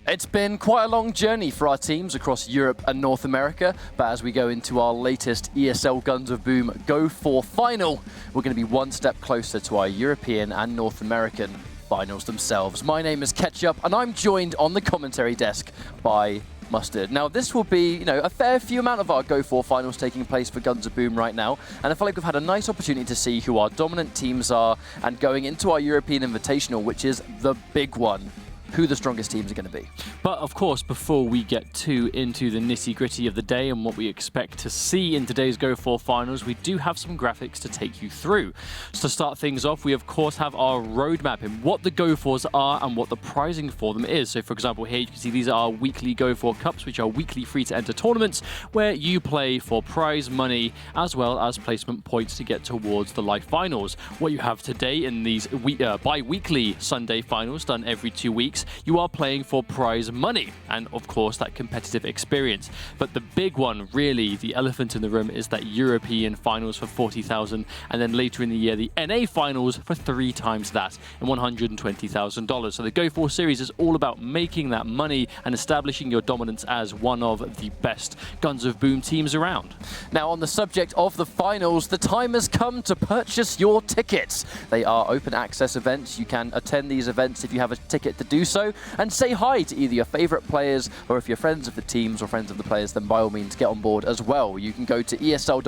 It's been quite a long journey for our teams across Europe and North America, but as we go into our latest ESL Guns of Boom Go4 final, we're going to be one step closer to our European and North American finals themselves. My name is Ketchup, and I'm joined on the commentary desk by Mustard. Now, this will be, a fair few amount of our Go4 finals taking place for Guns of Boom right now, and I feel like we've had a nice opportunity to see who our dominant teams are, and going into our European Invitational, which is the big one, who the strongest teams are going to be. But of course, before we get too into the nitty-gritty of the day and what we expect to see in today's Go4 finals, we do have some graphics to take you through. So to start things off, we of course have our roadmap in what the Go4s are and what the prizing for them is. So for example, here you can see these are our weekly Go4 Cups, which are weekly free-to-enter tournaments where you play for prize money as well as placement points to get towards the live finals. What you have today in these bi-weekly Sunday finals done every 2 weeks, you are playing for prize money and of course that competitive experience. But the big one, really the elephant in the room, is that European finals for 40,000, and then later in the year the NA finals for 3 times that and $120,000. So the Go4 series is all about making that money and establishing your dominance as one of the best Guns of Boom teams around. Now, on the subject of the finals, the time has come to purchase your tickets. They are open access events. You can attend these events if you have a ticket to do so, and say hi to either your favorite players, or if you're friends of the teams or friends of the players, then by all means get on board as well. You can go to esl.im/EU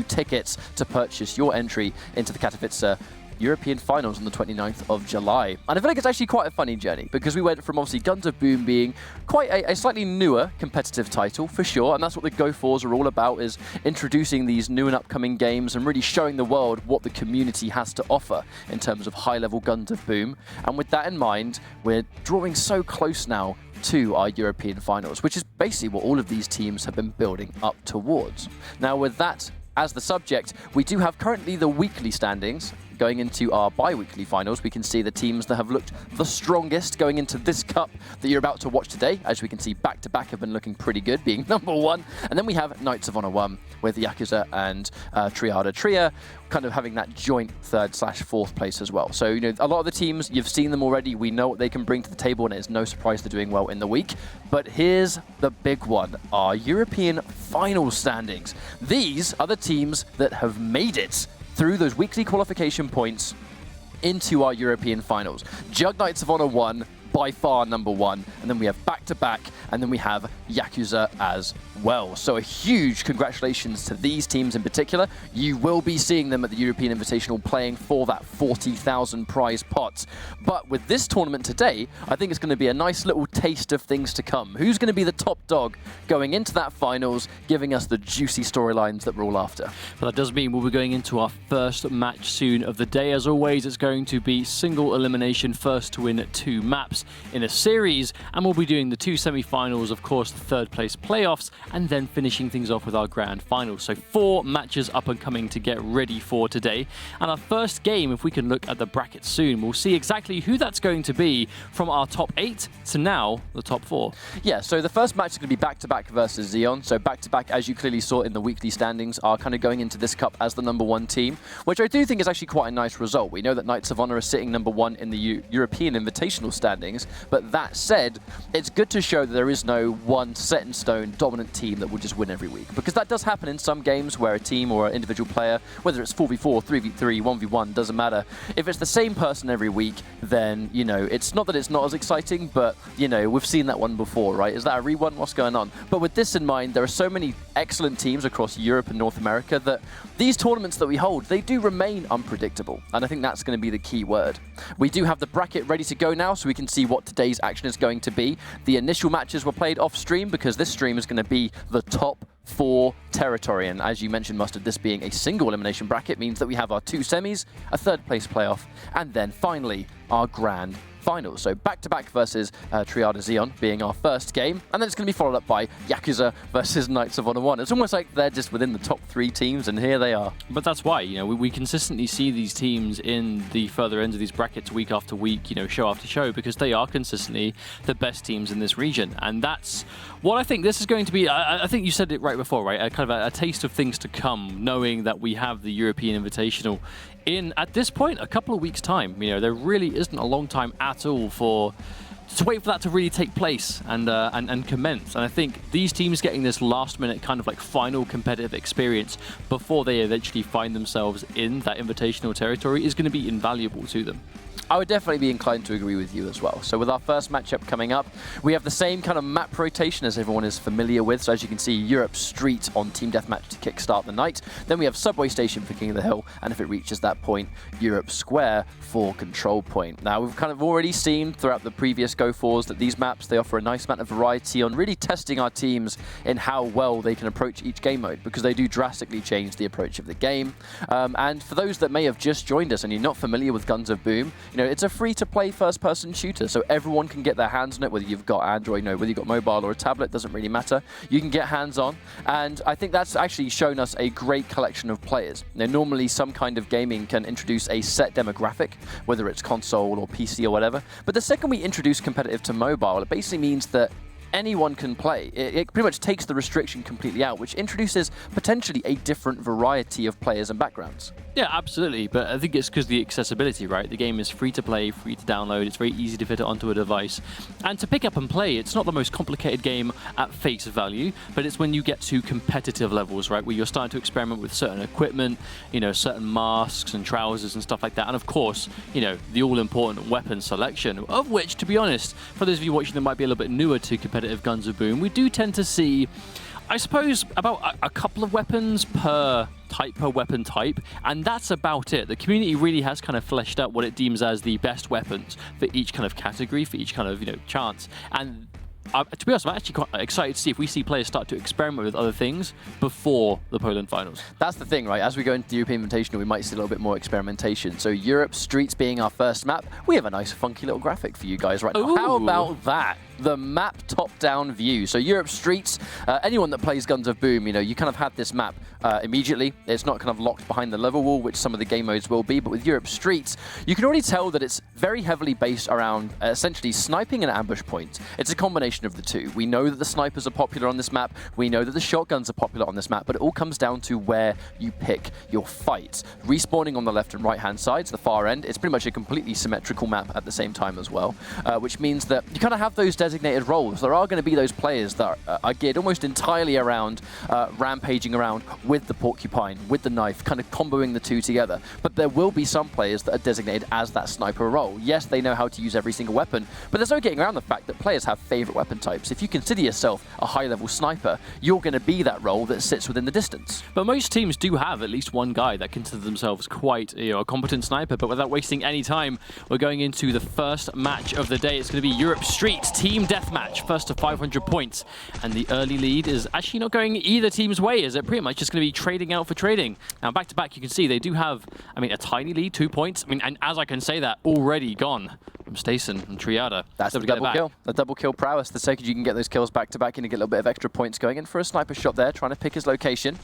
tickets to purchase your entry into the Katowice European finals on the 29th of July. And I feel like it's actually quite a funny journey, because we went from obviously Guns of Boom being quite a slightly newer competitive title for sure, and that's what the Go4s are all about, is introducing these new and upcoming games and really showing the world what the community has to offer in terms of high-level Guns of Boom. And with that in mind, we're drawing so close now to our European finals, which is basically what all of these teams have been building up towards. Now, with that as the subject, we do have currently the weekly standings. Going into our bi-weekly finals, we can see the teams that have looked the strongest going into this cup that you're about to watch today. As we can see, back-to-back have been looking pretty good, being #1. And then we have Knights of Honor 1 with Yakuza and Triada. Triada kind of having that joint 3rd/4th place as well. So, a lot of the teams, you've seen them already. We know what they can bring to the table, and it's no surprise they're doing well in the week. But here's the big one, our European final standings. These are the teams that have made it through those weekly qualification points into our European finals. Jug Knights of Honor 1, by far #1, and then we have back-to-back, and then we have Yakuza as well. So a huge congratulations to these teams in particular. You will be seeing them at the European Invitational playing for that 40,000 prize pot. But with this tournament today, I think it's going to be a nice little taste of things to come. Who's going to be the top dog going into that finals, giving us the juicy storylines that we're all after? But that does mean we'll be going into our first match soon of the day. As always, it's going to be single elimination, first to win 2 maps in a series, and we'll be doing the 2 semi-finals, of course the 3rd place playoffs, and then finishing things off with our grand final. So 4 matches up and coming to get ready for today. And our first game, if we can look at the bracket soon, we'll see exactly who that's going to be from our top 8 to now the top 4. Yeah, so the first match is going to be back-to-back versus Zeon. So back-to-back, as you clearly saw in the weekly standings, are kind of going into this cup as the #1 team, which I do think is actually quite a nice result. We know that Knights of Honor are sitting #1 in the European Invitational standings. But that said, it's good to show that there is no one set-in-stone dominant team that will just win every week. Because that does happen in some games where a team or an individual player, whether it's 4v4, 3v3, 1v1, doesn't matter. If it's the same person every week, then, it's not that it's not as exciting, but, we've seen that one before, right? Is that a re-one? What's going on? But with this in mind, there are so many excellent teams across Europe and North America that these tournaments that we hold, they do remain unpredictable. And I think that's going to be the key word. We do have the bracket ready to go now, so we can see what today's action is going to be. The initial matches were played off stream because this stream is going to be the top 4 territory, and as you mentioned, Mustard, this being a single elimination bracket means that we have our 2 semis, a 3rd place playoff, and then finally our grand finals. So back-to-back versus Triada Zeon being our first game, and then it's going to be followed up by Yakuza versus Knights of Honor 1. It's almost like they're just within the top 3 teams, and here they are. But that's why, we consistently see these teams in the further ends of these brackets week after week, show after show, because they are consistently the best teams in this region. And that's what I think this is going to be. I think you said it right before, right? Kind of a taste of things to come, knowing that we have the European Invitational in, at this point, a couple of weeks' time. There really isn't a long time at all for to wait for that to really take place and commence. And I think these teams getting this last-minute kind of like final competitive experience before they eventually find themselves in that invitational territory is going to be invaluable to them. I would definitely be inclined to agree with you as well. So with our first matchup coming up, we have the same kind of map rotation as everyone is familiar with. So as you can see, Europe Street on Team Deathmatch to kickstart the night. Then we have Subway Station for King of the Hill, and if it reaches that point, Europe Square for Control Point. Now, we've kind of already seen throughout the previous Go4s that these maps, they offer a nice amount of variety on really testing our teams in how well they can approach each game mode, because they do drastically change the approach of the game. And for those that may have just joined us and you're not familiar with Guns of Boom, you know, it's a free-to-play first-person shooter, so everyone can get their hands on it, whether you've got Android, no, whether you've got mobile or a tablet, doesn't really matter. You can get hands-on, and I think that's actually shown us a great collection of players. Now, normally, some kind of gaming can introduce a set demographic, whether it's console or PC or whatever, but the second we introduce competitive to mobile, it basically means that anyone can play. It pretty much takes the restriction completely out, which introduces potentially a different variety of players and backgrounds. Yeah, absolutely. But I think it's because the accessibility, right? The game is free to play, free to download. It's very easy to fit it onto a device. And to pick up and play, it's not the most complicated game at face value, but it's when you get to competitive levels, right? Where you're starting to experiment with certain equipment, you know, certain masks and trousers and stuff like that. And of course, you know, the all-important weapon selection, of which, to be honest, for those of you watching that might be a little bit newer to competitive Guns of Boom, we do tend to see, I suppose, about a couple of weapons per weapon type, and that's about it. The community really has kind of fleshed out what it deems as the best weapons for each kind of category, for each kind of, you know, chance. And to be honest, I'm actually quite excited to see if we see players start to experiment with other things before the Poland finals. That's the thing, right? As we go into the European Invitational, we might see a little bit more experimentation. So Europe Streets being our first map, we have a nice funky little graphic for you guys right now. Ooh. How about that? The map top-down view. So Europe Streets, anyone that plays Guns of Boom, you know, you kind of have this map immediately. It's not kind of locked behind the level wall, which some of the game modes will be, but with Europe Streets, you can already tell that it's very heavily based around essentially sniping and ambush points. It's a combination of the two. We know that the snipers are popular on this map, we know that the shotguns are popular on this map, but it all comes down to where you pick your fights. Respawning on the left and right-hand sides, the far end, it's pretty much a completely symmetrical map at the same time as well, which means that you kind of have those designated roles. There are going to be those players that are geared almost entirely around rampaging around with the porcupine, with the knife, kind of comboing the two together. But there will be some players that are designated as that sniper role. Yes, they know how to use every single weapon, but there's no getting around the fact that players have favorite weapon types. If you consider yourself a high-level sniper, you're going to be that role that sits within the distance. But most teams do have at least one guy that considers themselves quite, you know, a competent sniper. But without wasting any time, we're going into the first match of the day. It's going to be Europe Street Team Deathmatch, first to 500 points. And the early lead is actually not going either team's way, is it? Pretty much just going to be trading out for trading. Now, back to back, you can see they do have, I mean, a tiny lead, 2 points. I mean, and as I can say that, already gone from Stason and Triada. That's the double kill. The double kill prowess. The second you can get those kills back to back, you can get a little bit of extra points going in for a sniper shot there, trying to pick his location.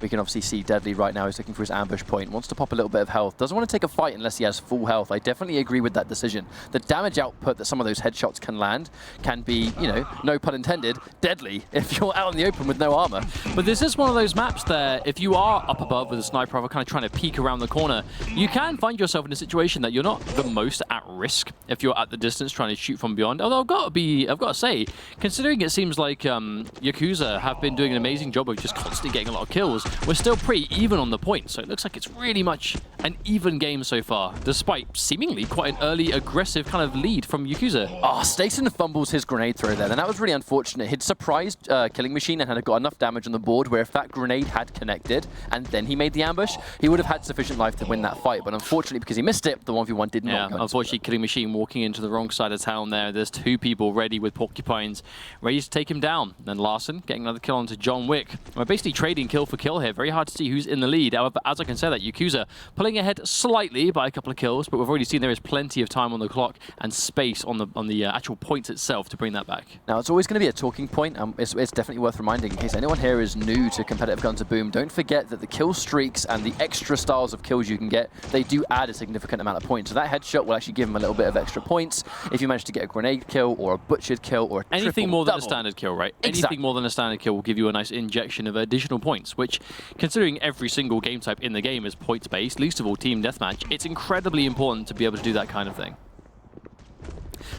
We can obviously see Deadly right now. He's looking for his ambush point. Wants to pop a little bit of health. Doesn't want to take a fight unless he has full health. I definitely agree with that decision. The damage output that some of those headshots can land can be, you know, no pun intended, deadly if you're out in the open with no armor. But this is one of those maps that if you are up above with a sniper rifle kind of trying to peek around the corner, you can find yourself in a situation that you're not the most at risk if you're at the distance trying to shoot from beyond. Although I've got to say, considering it seems like Yakuza have been doing an amazing job of just constantly getting a lot of kills, we're still pretty even on the points, so it looks like it's really much an even game so far, despite seemingly quite an early aggressive kind of lead from Yakuza. Oh, Stason fumbles his grenade throw there, and that was really unfortunate. He'd surprised Killing Machine and had got enough damage on the board where if that grenade had connected and then he made the ambush, he would have had sufficient life to win that fight, but unfortunately because he missed it, the 1v1 did not go. Unfortunately, Killing Machine walking into the wrong side of town there. There's two people ready with porcupines, ready to take him down. Then Larson getting another kill onto John Wick. We're basically trading kill for kill here. Very hard to see who's in the lead. However, as I can say that, Yakuza pulling ahead slightly by a couple of kills, but we've already seen there is plenty of time on the clock and space on the actual points itself to bring that back. Now, it's always going to be a talking point. It's definitely worth reminding in case anyone here is new to competitive Guns of Boom. Don't forget that the kill streaks and the extra styles of kills you can get, they do add a significant amount of points. So that headshot will actually give him a little bit of extra points if you manage to get a grenade kill or a butchered kill or a anything more than double. A standard kill, right? Exactly. Anything more than a standard kill will give you a nice injection of additional points, which, considering every single game type in the game is points-based, least of all Team Deathmatch, it's incredibly important to be able to do that kind of thing.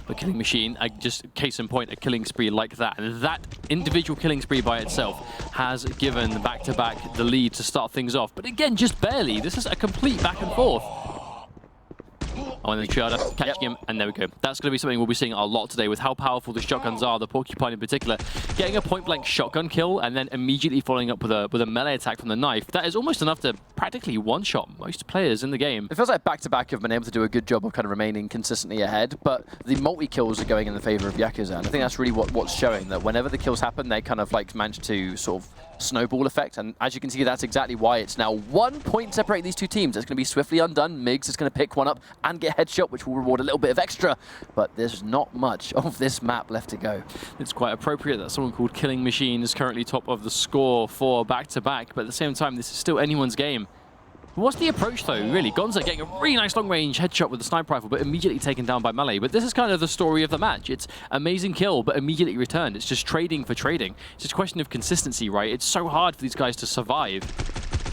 But Killing Machine, just case in point, a killing spree like that. And that individual killing spree by itself has given back-to-back the lead to start things off. But again, just barely. This is a complete back and forth. Oh, and then Triada catching him, and there we go. That's going to be something we'll be seeing a lot today with how powerful the shotguns are, the Porcupine in particular. Getting a point-blank shotgun kill and then immediately following up with a melee attack from the knife. That is almost enough to practically one-shot most players in the game. It feels like back-to-back have been able to do a good job of kind of remaining consistently ahead, but the multi-kills are going in the favor of Yakuza, and I think that's really what's showing, that whenever the kills happen, they kind of like manage to sort of snowball effect, and as you can see, that's exactly why it's now 1 point separating these two teams. It's going to be swiftly undone. Migs is going to pick one up and get headshot, which will reward a little bit of extra, but there's not much of this map left to go. It's quite appropriate that someone called Killing Machine is currently top of the score for back-to-back, but at the same time, this is still anyone's game. What's the approach, though, really? Gonza getting a really nice long-range headshot with the sniper rifle, but immediately taken down by melee. But this is kind of the story of the match. It's amazing kill, but immediately returned. It's just trading for trading. It's just a question of consistency, right? It's so hard for these guys to survive.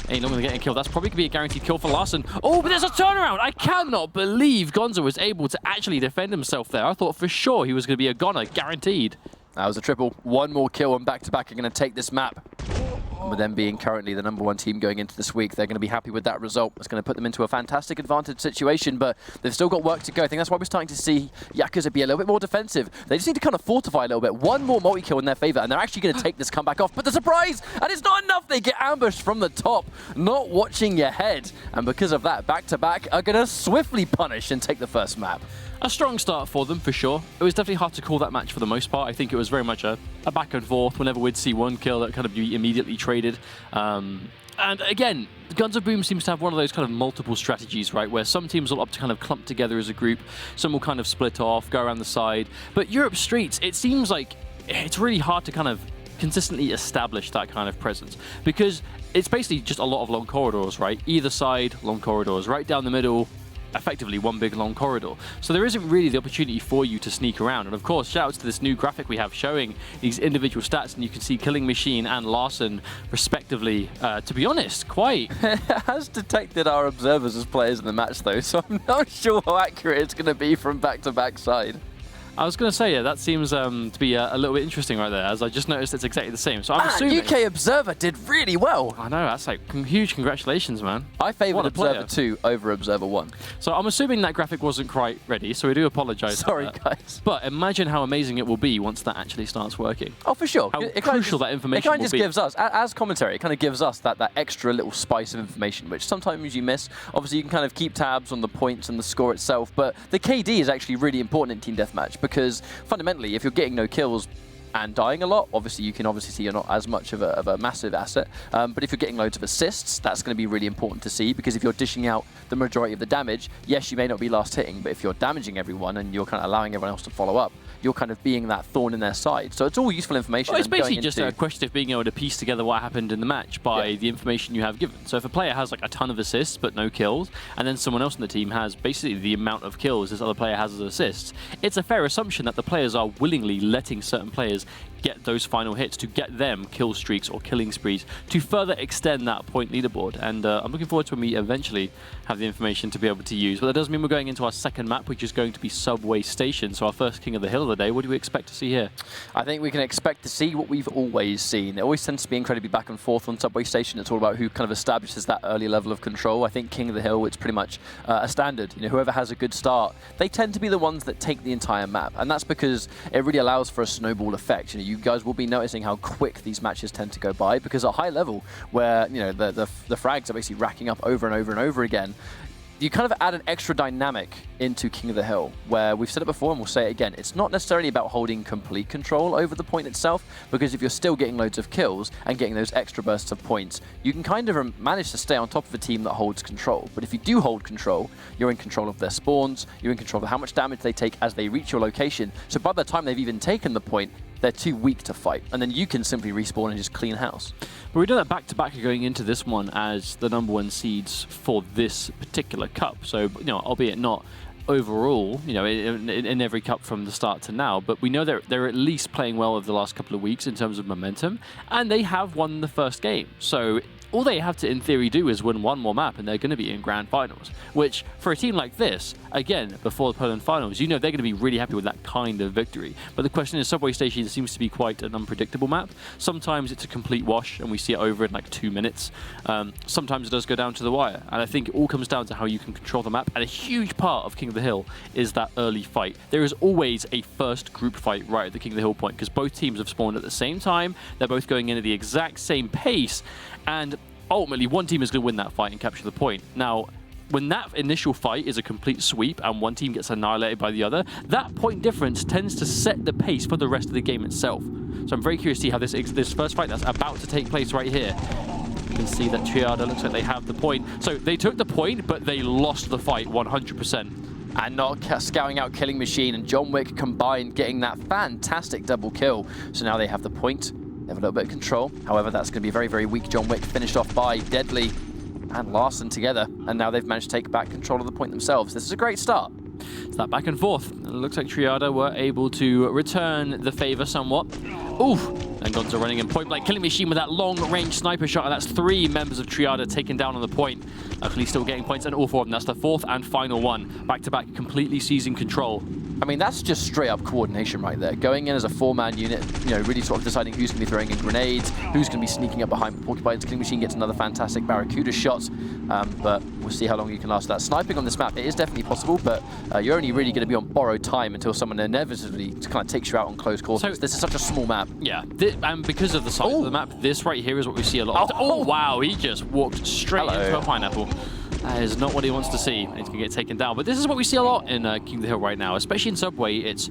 Ain't long gonna get a kill. That's probably gonna be a guaranteed kill for Larson. Oh, but there's a turnaround! I cannot believe Gonza was able to actually defend himself there. I thought for sure he was gonna be a goner, guaranteed. That was a triple. One more kill and back-to-back are going to take this map. And with them being currently the #1 team going into this week, they're going to be happy with that result. It's going to put them into a fantastic advantage situation, but they've still got work to go. I think that's why we're starting to see Yakuza be a little bit more defensive. They just need to kind of fortify a little bit. One more multi-kill in their favor, and they're actually going to take this comeback off. But the surprise! And it's not enough! They get ambushed from the top, not watching your head. And because of that, back-to-back are going to swiftly punish and take the first map. A strong start for them, for sure. It was definitely hard to call that match for the most part. I think it was very much a back and forth. Whenever we'd see one kill, that kind of be immediately traded. And again, Guns of Boom seems to have one of those kind of multiple strategies, right? Where some teams will opt to kind of clump together as a group. Some will kind of split off, go around the side. But Europe Streets, it seems like it's really hard to kind of consistently establish that kind of presence. Because it's basically just a lot of long corridors, right? Either side, long corridors. Right down the middle, effectively one big long corridor. So there isn't really the opportunity for you to sneak around. And of course, shout outs to this new graphic we have showing these individual stats, and you can see Killing Machine and Larson respectively, to be honest, quite. It has detected our observers as players in the match though, so I'm not sure how accurate it's going to be from back-to-back side. I was going to say, yeah, that seems to be a little bit interesting right there, as I just noticed it's exactly the same. So I'm assuming... UK Observer did really well. I know, that's like huge congratulations, man. I favoured Observer 2 over Observer 1. So I'm assuming that graphic wasn't quite ready, so we do apologise. Sorry, guys. But imagine how amazing it will be once that actually starts working. Oh, for sure. How crucial that information will be. It kind of just gives us, as commentary, it kind of gives us that extra little spice of information, which sometimes you miss. Obviously, you can kind of keep tabs on the points and the score itself, but the KD is actually really important in Team Deathmatch because fundamentally, if you're getting no kills and dying a lot, obviously you can see you're not as much of a massive asset. But if you're getting loads of assists, that's going to be really important to see, because if you're dishing out the majority of the damage, yes, you may not be last hitting, but if you're damaging everyone and you're kind of allowing everyone else to follow up, you're kind of being that thorn in their side. So it's all useful information. Well, it's basically just a question of being able to piece together what happened in the match by the information you have given. So if a player has like a ton of assists but no kills, and then someone else in the team has basically the amount of kills this other player has as assists, it's a fair assumption that the players are willingly letting certain players get those final hits to get them kill streaks or killing sprees to further extend that point leaderboard. And I'm looking forward to when we eventually have the information to be able to use. But that does mean we're going into our second map, which is going to be Subway Station. So our first King of the Hill of the day. What do we expect to see here? I think we can expect to see what we've always seen. It always tends to be incredibly back and forth on Subway Station. It's all about who kind of establishes that early level of control. I think King of the Hill, it's pretty much a standard. You know, whoever has a good start, they tend to be the ones that take the entire map. And that's because it really allows for a snowball effect. You know, you guys will be noticing how quick these matches tend to go by, because at high level, where the frags are basically racking up over and over and over again, you kind of add an extra dynamic into King of the Hill, where we've said it before and we'll say it again. It's not necessarily about holding complete control over the point itself, because if you're still getting loads of kills and getting those extra bursts of points, you can kind of manage to stay on top of a team that holds control. But if you do hold control, you're in control of their spawns, you're in control of how much damage they take as they reach your location. So by the time they've even taken the point, they're too weak to fight, and then you can simply respawn and just clean house. But we do that back-to-back going into this one as the #1 seeds for this particular cup. So, albeit not overall, in every cup from the start to now, but we know they're at least playing well over the last couple of weeks in terms of momentum, and they have won the first game. So all they have to, in theory, do is win one more map and they're going to be in grand finals, which for a team like this, again, before the Poland finals, you know they're going to be really happy with that kind of victory. But the question is, Subway Station seems to be quite an unpredictable map. Sometimes it's a complete wash and we see it over in like 2 minutes. Sometimes it does go down to the wire. And I think it all comes down to how you can control the map. And a huge part of King of the Hill is that early fight. There is always a first group fight right at the King of the Hill point because both teams have spawned at the same time. They're both going in at the exact same pace. And ultimately, one team is going to win that fight and capture the point. Now, when that initial fight is a complete sweep and one team gets annihilated by the other, that point difference tends to set the pace for the rest of the game itself. So I'm very curious to see how this first fight that's about to take place right here. You can see that Triada looks like they have the point. So they took the point, but they lost the fight 100%. And not scouting out Killing Machine and John Wick combined, getting that fantastic double kill. So now they have the point. They have a little bit of control. However, that's going to be very, very weak. John Wick finished off by Deadly and Larson together. And now they've managed to take back control of the point themselves. This is a great start. It's that back and forth. It looks like Triada were able to return the favor somewhat. Oof! And Gonzo running in point blank. Killing Machine with that long-range sniper shot. And that's 3 members of Triada taken down on the point. Luckily still getting points, and all 4 of them. That's the 4th and final one. Back-to-back, completely seizing control. I mean, that's just straight-up coordination right there. Going in as a 4-man unit, you know, really sort of deciding who's going to be throwing in grenades, who's going to be sneaking up behind Porcupines. Killing Machine gets another fantastic Barracuda shot, but we'll see how long you can last that. Sniping on this map, it is definitely possible, but you're only really going to be on borrowed time until someone inevitably kind of takes you out on close quarters. So, this is such a small map. Yeah, and because of the size of the map, this right here is what we see a lot of. Oh, wow, he just walked straight into a pineapple. That is not what he wants to see. He's going to get taken down. But this is what we see a lot in King of the Hill right now, especially in Subway. It's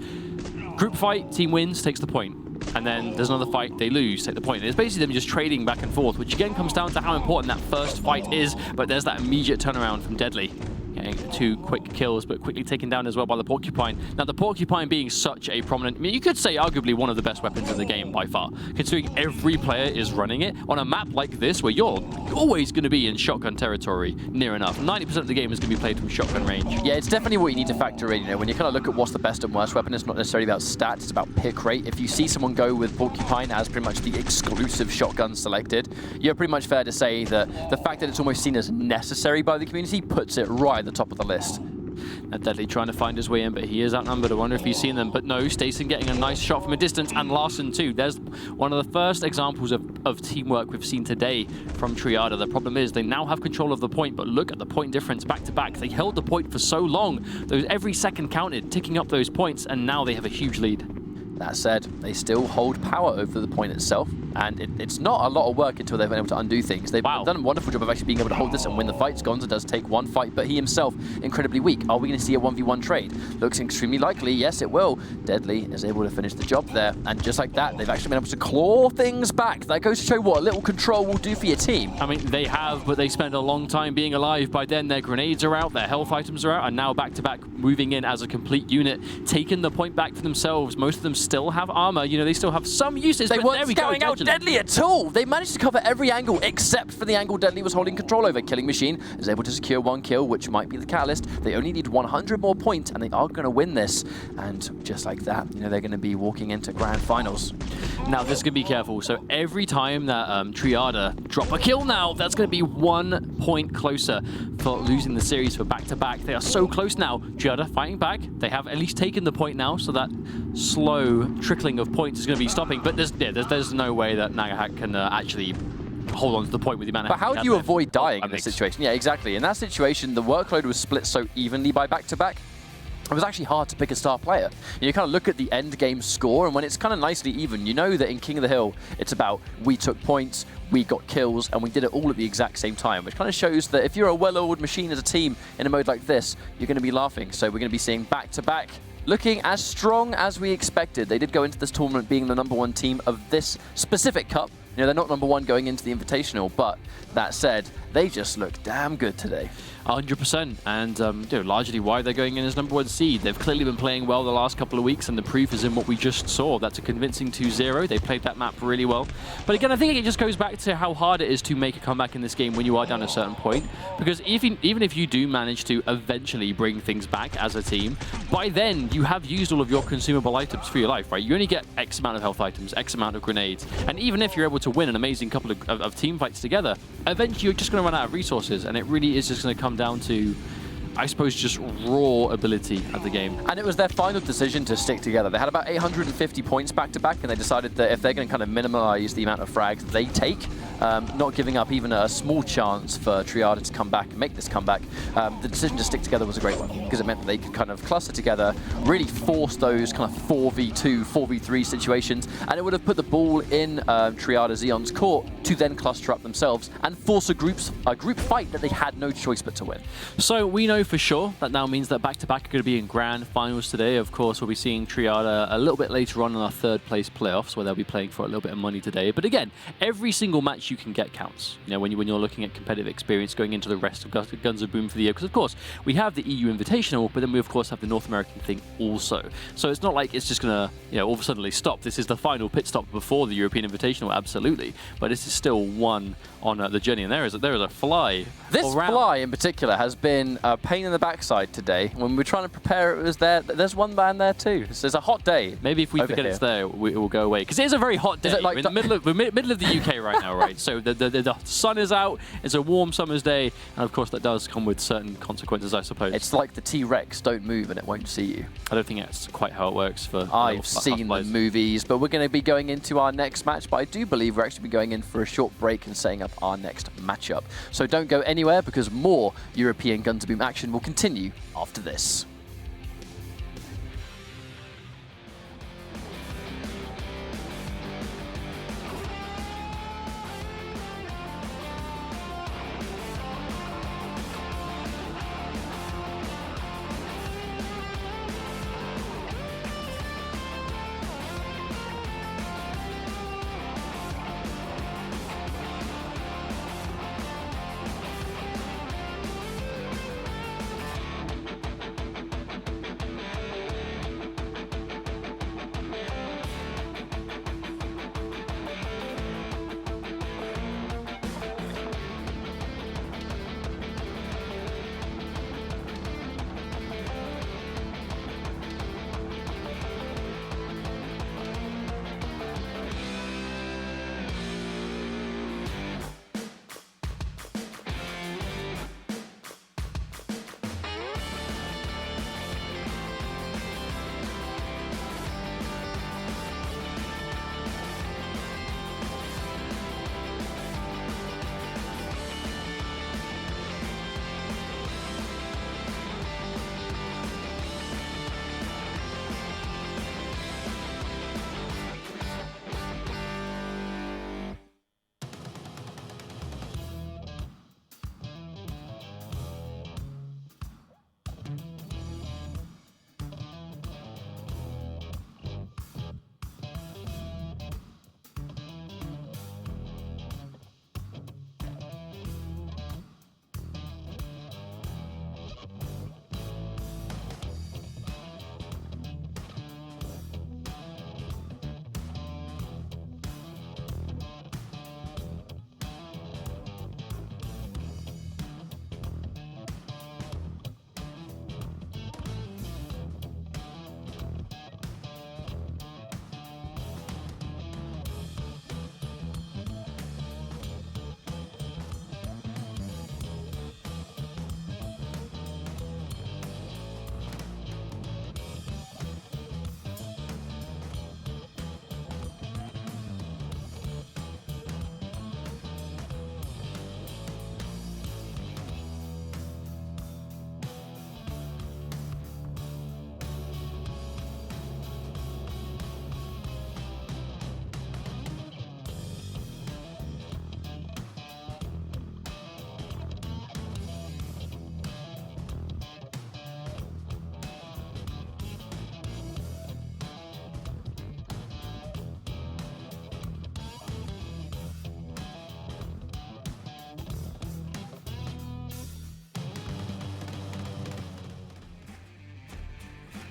group fight, team wins, takes the point. And then there's another fight, they lose, take the point. And it's basically them just trading back and forth, which again comes down to how important that first fight is. But there's that immediate turnaround from Deadly. Getting 2 quick kills, but quickly taken down as well by the Porcupine. Now, the Porcupine being such a prominent, I mean, you could say arguably one of the best weapons in the game by far, considering every player is running it on a map like this, where you're always going to be in shotgun territory near enough. 90% of the game is going to be played from shotgun range. Yeah, it's definitely what you need to factor in. You know, when you kind of look at what's the best and worst weapon, it's not necessarily about stats, it's about pick rate. If you see someone go with Porcupine as pretty much the exclusive shotgun selected, you're pretty much fair to say that the fact that it's almost seen as necessary by the community puts it right at the top of the list. Now Deadly trying to find his way in, but he is outnumbered. I wonder if he's seen them. But no, Stason getting a nice shot from a distance, and Larson too. There's one of the first examples of teamwork we've seen today from Triada. The problem is they now have control of the point, but look at the point difference back to back. They held the point for so long. Every second counted, ticking up those points, and now they have a huge lead. That said, they still hold power over the point itself, and it's not a lot of work until they've been able to undo things. They've done a wonderful job of actually being able to hold this and win the fights. Gonza does take 1 fight, but he himself incredibly weak. Are we going to see a 1v1 trade? Looks extremely likely. Yes, it will. Deadly is able to finish the job there, and just like that, they've actually been able to claw things back. That goes to show what a little control will do for your team. I mean, they have, but they spent a long time being alive. By then, their grenades are out, their health items are out, and now back-to-back moving in as a complete unit, taking the point back for themselves. Most of them still have armor. You know, they still have some uses. They weren't scouting out Deadly at all. They managed to cover every angle except for the angle Deadly was holding control over. Killing Machine is able to secure 1 kill, which might be the catalyst. They only need 100 more points, and they are going to win this. And just like that, you know, they're going to be walking into grand finals. Now, this is going to be careful. So every time that Triada drop a kill now, that's going to be 1 point closer for losing the series for back-to-back. They are so close now. Triada fighting back. They have at least taken the point now, so that slow trickling of points is going to be stopping. But there's no way that Nagahack can actually hold on to the point with the amount of. But how do you avoid dying in this situation? Yeah, exactly. In that situation, the workload was split so evenly by back-to-back. It was actually hard to pick a star player. You kind of look at the end game score, and when it's kind of nicely even, you know that in King of the Hill, it's about we took points, we got kills, and we did it all at the exact same time, which kind of shows that if you're a well-oiled machine as a team in a mode like this, you're going to be laughing. So we're going to be seeing back-to-back looking as strong as we expected. They did go into this tournament being the #1 team of this specific cup. You know, they're not #1 going into the Invitational, but that said, they just look damn good today. 100%, and you know, largely why they're going in as #1 seed. They've clearly been playing well the last couple of weeks, and the proof is in what we just saw. That's a convincing 2-0. They played that map really well. But again, I think it just goes back to how hard it is to make a comeback in this game when you are down a certain point. Because even if you do manage to eventually bring things back as a team, by then you have used all of your consumable items for your life, right? You only get X amount of health items, X amount of grenades, and even if you're able to to win an amazing couple of team fights together, eventually you're just going to run out of resources, and it really is just going to come down to, I suppose, just raw ability at the game. And it was their final decision to stick together. They had about 850 points back-to-back, and they decided that if they're going to kind of minimize the amount of frags they take, not giving up even a small chance for Triada to come back and make this comeback, the decision to stick together was a great one, because it meant that they could kind of cluster together, really force those kind of 4v2, 4v3 situations, and it would have put the ball in Triada Zeon's court to then cluster up themselves and force a group fight that they had no choice but to win. So we know for sure that now means that back-to-back are going to be in grand finals today. Of course, we'll be seeing Triada a little bit later on in our third place playoffs, where they'll be playing for a little bit of money today. But again, every single match you can get counts. You know, when you're looking at competitive experience going into the rest of Guns of Boom for the year, because of course we have the EU Invitational, but then we of course have the North American thing also. So it's not like it's just gonna, you know, all of a sudden stop. This is the final pit stop before the European Invitational, absolutely. But this is still one on the journey, and there is a fly. This fly in particular has been a pain in the backside today. When we were trying to prepare, it was there. There's one man there too. So it's a hot day. Maybe if we forget it's there, it will go away. Because it is a very hot day. Like we're in the middle of the UK right now, right? So the sun is out. It's a warm summer's day, and of course that does come with certain consequences, I suppose. It's like the T-Rex. Don't move and it won't see you. I don't think that's quite how it works for. I've seen the movies, but we're going to be going into our next match. But I do believe we're actually going in for a short break and setting up our next matchup. So don't go anywhere, because more European Guns of Boom action will continue after this.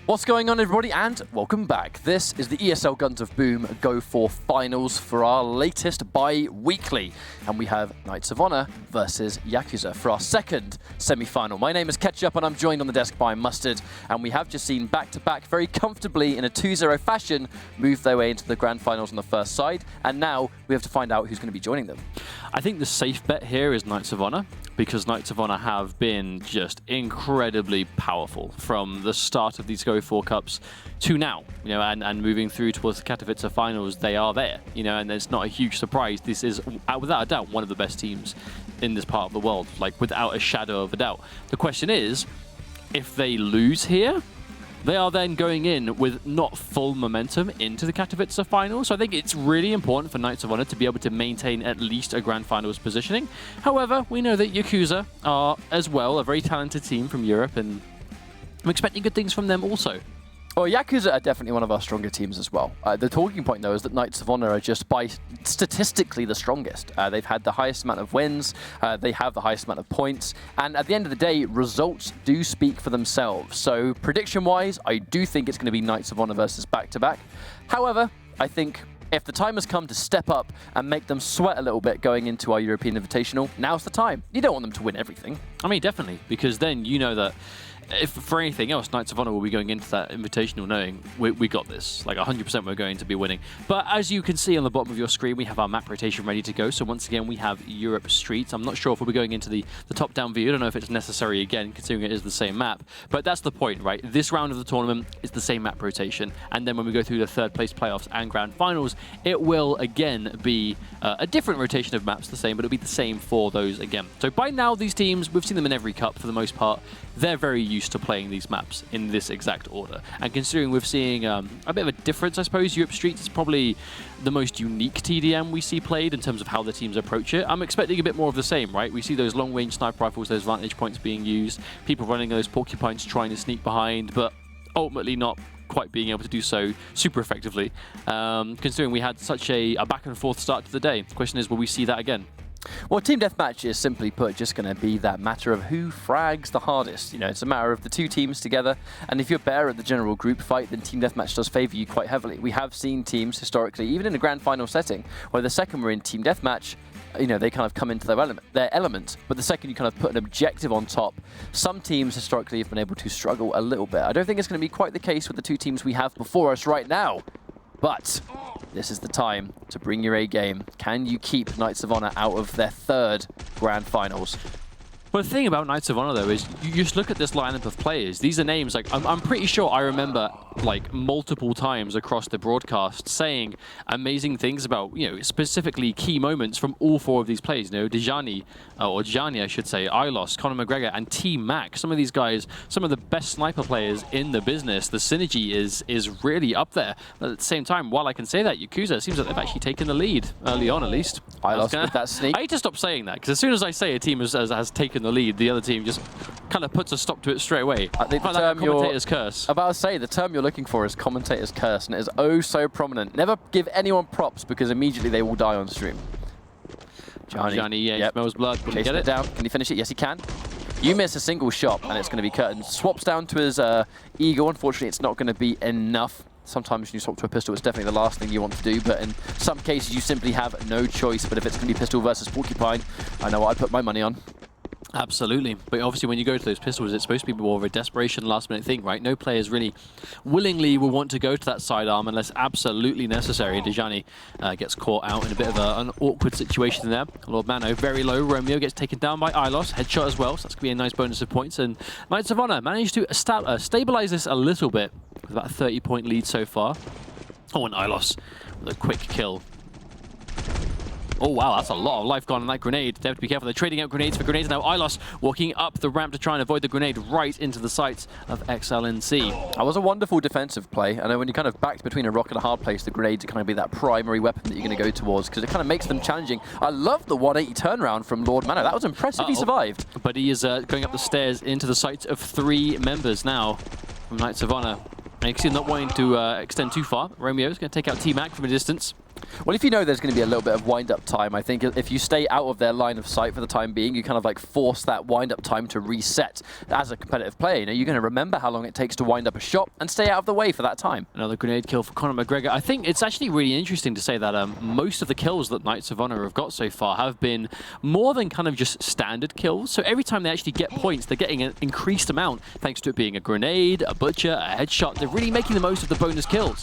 What's going on, everybody, and welcome back. This is the ESL Guns of Boom Go4 Finals for our latest bi-weekly, and we have Knights of Honor versus Yakuza for our second semi-final. My name is Ketchup, and I'm joined on the desk by Mustard, and we have just seen back-to-back very comfortably in a 2-0 fashion move their way into the grand finals on the first side, and now we have to find out who's going to be joining them. I think the safe bet here is Knights of Honor, because Knights of Honor have been just incredibly powerful from the start of these Go4 Cups to now, and moving through towards the Katowice finals, they are there, and it's not a huge surprise. This is, without a doubt, one of the best teams in this part of the world, like without a shadow of a doubt. The question is, if they lose here, they are then going in with not full momentum into the Katowice final. So I think it's really important for Knights of Honor to be able to maintain at least a grand finals positioning. However, we know that Yakuza are as well a very talented team from Europe, and I'm expecting good things from them also. Well, Yakuza are definitely one of our stronger teams as well. The talking point, though, is that Knights of Honor are just by statistically the strongest. They've had the highest amount of wins, they have the highest amount of points, and at the end of the day, results do speak for themselves. So prediction-wise, I do think it's going to be Knights of Honor versus back-to-back. However, I think if the time has come to step up and make them sweat a little bit going into our European Invitational, now's the time. You don't want them to win everything. I mean, definitely, because then you know that if for anything else, Knights of Honor will be going into that Invitational knowing we got this. Like 100% we're going to be winning. But as you can see on the bottom of your screen, we have our map rotation ready to go. So once again, we have Europe Streets. I'm not sure if we'll be going into the top-down view. I don't know if it's necessary again, considering it is the same map. But that's the point, right? This round of the tournament is the same map rotation. And then when we go through the third place playoffs and grand finals, it will again be a different rotation of maps, the same, but it'll be the same for those again. So by now, these teams, we've seen them in every cup for the most part. They're very used to playing these maps in this exact order. And considering we're seeing a bit of a difference, I suppose, Europe Streets is probably the most unique TDM we see played in terms of how the teams approach it. I'm expecting a bit more of the same, right? We see those long-range sniper rifles, those vantage points being used, people running those porcupines trying to sneak behind, but ultimately not quite being able to do so super effectively. Considering we had such a back and forth start to the day, the question is, will we see that again? Well, Team Deathmatch is simply put just going to be that matter of who frags the hardest. It's a matter of the two teams together, and if you're better at the general group fight, then Team Deathmatch does favour you quite heavily. We have seen teams historically, even in a grand final setting, where the second we're in Team Deathmatch, they kind of come into their element, but the second you kind of put an objective on top, some teams historically have been able to struggle a little bit. I don't think it's going to be quite the case with the two teams we have before us right now. But this is the time to bring your A game. Can you keep Knights of Honor out of their third grand finals? Well, the thing about Knights of Honor, though, is you just look at this lineup of players. These are names, like, I'm pretty sure I remember, like, multiple times across the broadcast saying amazing things about, specifically key moments from all four of these players. Dejani, or Jani, I should say, Ilos, Conor McGregor, and T-Mac. Some of these guys, some of the best sniper players in the business. The synergy is really up there. But at the same time, while I can say that, Yakuza, it seems like they've actually taken the lead, early on at least. Ilos with that sneak. I need to stop saying that, because as soon as I say a team has taken the lead, the other team just kind of puts a stop to it straight away. I think the term commentator's curse. About to say, the term you're looking for is commentator's curse, and it is oh so prominent. Never give anyone props, because immediately they will die on stream. Johnny, yeah, he smells blood. Can he get it down? Can he finish it? Yes, he can. You miss a single shot, and it's going to be curtain. Swaps down to his Eagle. Unfortunately, it's not going to be enough. Sometimes when you swap to a pistol, it's definitely the last thing you want to do, but in some cases, you simply have no choice. But if it's going to be pistol versus porcupine, I know what I'd put my money on. Absolutely. But obviously when you go to those pistols, it's supposed to be more of a desperation last-minute thing, right? No players really willingly will want to go to that sidearm unless absolutely necessary. Dejani gets caught out in a bit of an awkward situation there. Lord Mano very low. Romeo gets taken down by Ilos. Headshot as well, so that's going to be a nice bonus of points. And Knights of Honor managed to stabilize this a little bit with about a 30-point lead so far. Oh, and Ilos with a quick kill. Oh, wow, that's a lot of life gone on that grenade. They have to be careful. They're trading out grenades for grenades. Now Ilos walking up the ramp to try and avoid the grenade right into the sights of XLNC. That was a wonderful defensive play. I know when you're kind of backed between a rock and a hard place, the grenades are kind of be that primary weapon that you're going to go towards, because it kind of makes them challenging. I love the 180 turnaround from Lord Mano. That was impressive. He survived. But he is going up the stairs into the sights of 3 members now from Knights of Honor. And you can see him not wanting to extend too far. Romeo's going to take out T-Mac from a distance. Well, if you know there's going to be a little bit of wind-up time, I think if you stay out of their line of sight for the time being, you kind of like force that wind-up time to reset. As a competitive player, you know, you're going to remember how long it takes to wind up a shot and stay out of the way for that time. Another grenade kill for Conor McGregor. I think it's actually really interesting to say that most of the kills that Knights of Honor have got so far have been more than kind of just standard kills. So every time they actually get points, they're getting an increased amount thanks to it being a grenade, a butcher, a headshot. They're really making the most of the bonus kills.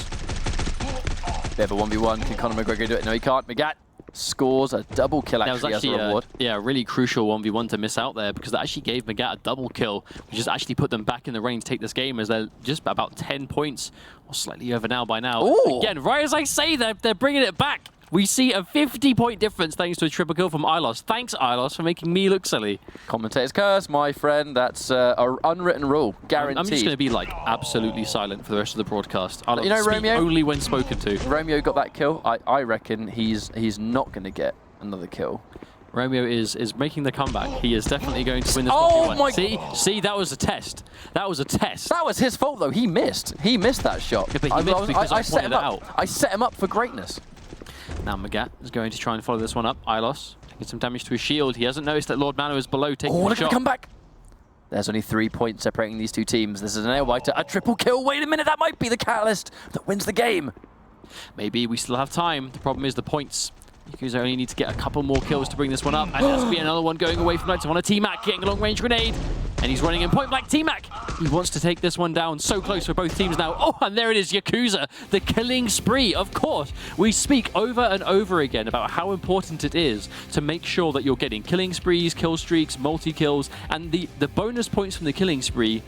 Bit of a 1v1. Can Conor McGregor do it? No, he can't. Magat scores a double kill actually as a reward. Yeah, a really crucial 1v1 to miss out there because that actually gave Magat a double kill, which has actually put them back in the range to take this game as they're just about 10 points or slightly over now by now. Ooh. Again, right as I say, they're bringing it back. We see a 50-point difference thanks to a triple kill from Ilos. Thanks, Ilos, for making me look silly. Commentator's curse, my friend. That's an unwritten rule. Guaranteed. I'm just going to be like absolutely silent for the rest of the broadcast. I'll you know, speak Romeo, only when spoken to. Romeo got that kill. I reckon he's not going to get another kill. Romeo is making the comeback. He is definitely going to win this 1v1. Oh my! See, that was a test. That was a test. That was his fault though. He missed. He missed that shot. Yeah, but he missed because I set pointed him it up. out. I set him up for greatness. Now Magat is going to try and follow this one up. Ilos taking some damage to his shield. He hasn't noticed that Lord Mano is below taking the look at shot. the comeback. There's only 3 points separating these two teams. This is an air-whiter, a triple kill. Wait a minute, that might be the catalyst that wins the game. Maybe we still have time. The problem is the points. Yakuza only need to get a couple more kills to bring this one up. And there's be another one going away from Knights of Honor. T-Mac getting a long-range grenade. And he's running in point blank. T-Mac, he wants to take this one down. So close for both teams now. Oh, and there it is, Yakuza, the killing spree. Of course, we speak over and over again about how important it is to make sure that you're getting killing sprees, kill streaks, multi-kills, and the bonus points from the killing spree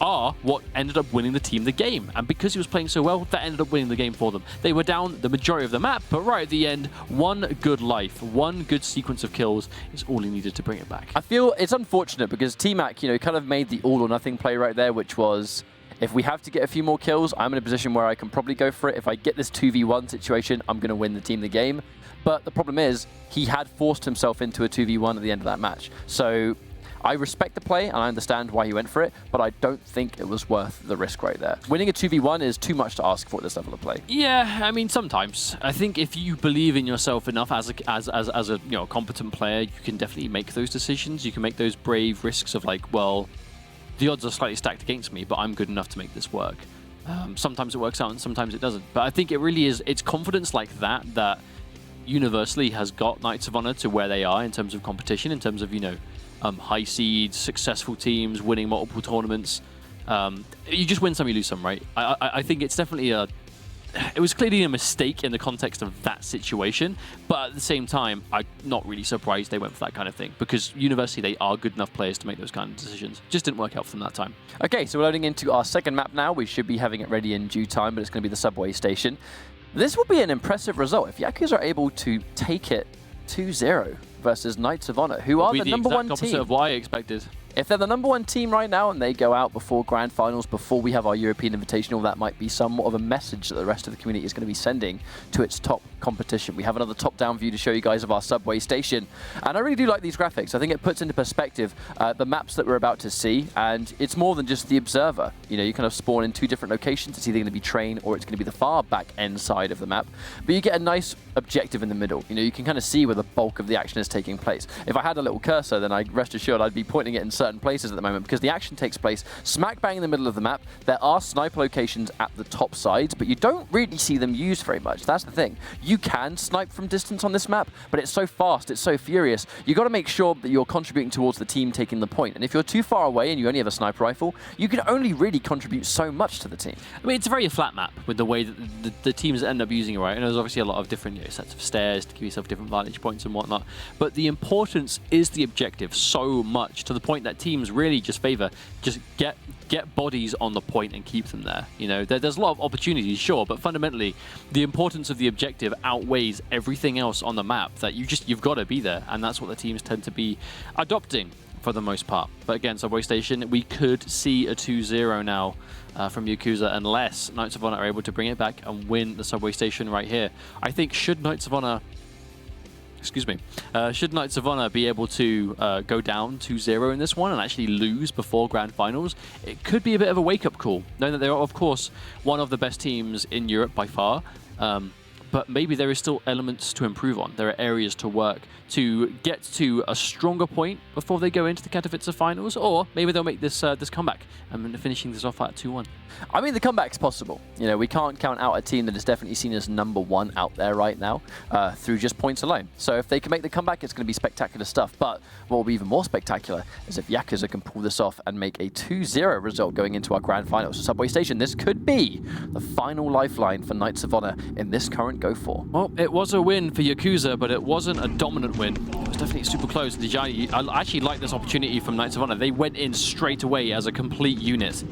are what ended up winning the team the game. And because he was playing so well, that ended up winning the game for them. They were down the majority of the map, but right at the end, one good life, one good sequence of kills is all he needed to bring it back. I feel it's unfortunate because T-Mac, you know, kind of made the all or nothing play right there, which was, if we have to get a few more kills, I'm in a position where I can probably go for it. If I get this 2v1 situation, I'm going to win the team the game. But the problem is, he had forced himself into a 2v1 at the end of that match. So I respect the play and I understand why he went for it, but I don't think it was worth the risk right there. Winning a 2v1 is too much to ask for at this level of play. Yeah, I mean, sometimes. I think if you believe in yourself enough as a you know, competent player, you can definitely make those decisions. You can make those brave risks of like, well, the odds are slightly stacked against me, but I'm good enough to make this work. Sometimes it works out and sometimes it doesn't. But I think it really is, it's confidence like that that universally has got Knights of Honor to where they are in terms of competition, in terms of, you know, high seeds, successful teams, winning multiple tournaments. You just win some, you lose some, right? I think it's definitely it was clearly a mistake in the context of that situation, but at the same time, I'm not really surprised they went for that kind of thing because universally they are good enough players to make those kind of decisions. Just didn't work out for them that time. Okay, so we're loading into our second map now. We should be having it ready in due time, but it's going to be the subway station. This will be an impressive result if Yakuza are able to take it 2-0 versus Knights of Honor, who are the number one team. Opposite of what I expected. If they're the number one team right now and they go out before Grand Finals, before we have our European Invitational, that might be somewhat of a message that the rest of the community is going to be sending to its top competition. We have another top-down view to show you guys of our subway station. And I really do like these graphics. I think it puts into perspective the maps that we're about to see. And it's more than just the observer. You know, you kind of spawn in two different locations. It's either going to be train or it's going to be the far back end side of the map. But you get a nice objective in the middle. You know, you can kind of see where the bulk of the action is taking place. If I had a little cursor, then I rest assured I'd be pointing it in certain places at the moment because the action takes place smack bang in the middle of the map. There are sniper locations at the top sides, but you don't really see them used very much. That's the thing. You can snipe from distance on this map, but it's so fast, it's so furious. You got to make sure that you're contributing towards the team taking the point. And if you're too far away and you only have a sniper rifle, you can only really contribute so much to the team. I mean, it's a very flat map with the way that the teams end up using it, right? And there's obviously a lot of different, you know, sets of stairs to give yourself different vantage points and whatnot. But the importance is the objective so much to the point that teams really just favor just get bodies on the point and keep them there. You know, there's a lot of opportunities, sure, but fundamentally the importance of the objective outweighs everything else on the map. That you've got to be there, and that's what the teams tend to be adopting for the most part. But again, subway station, we could see a 2-0 now from Yakuza unless Knights of Honor are able to bring it back and win the subway station right here. I think should Knights of Honor should Knights of Honor be able to go down 2-0 in this one and actually lose before Grand Finals, it could be a bit of a wake-up call, knowing that they are, of course, one of the best teams in Europe by far. but maybe there is still elements to improve on. There are areas to work to get to a stronger point before they go into the Katowice finals, or maybe they'll make this this comeback and finishing this off at 2-1. I mean, the comeback's possible. You know, we can't count out a team that is definitely seen as #1 out there right now through just points alone. So if they can make the comeback, it's going to be spectacular stuff. But what will be even more spectacular is if Yakuza can pull this off and make a 2-0 result going into our grand finals for Subway Station. This could be the final lifeline for Knights of Honor in this current Go4. Well, it was a win for Yakuza, but it wasn't a dominant win. It was definitely super close. I actually like this opportunity from Knights of Honor. They went in straight away as a complete unit,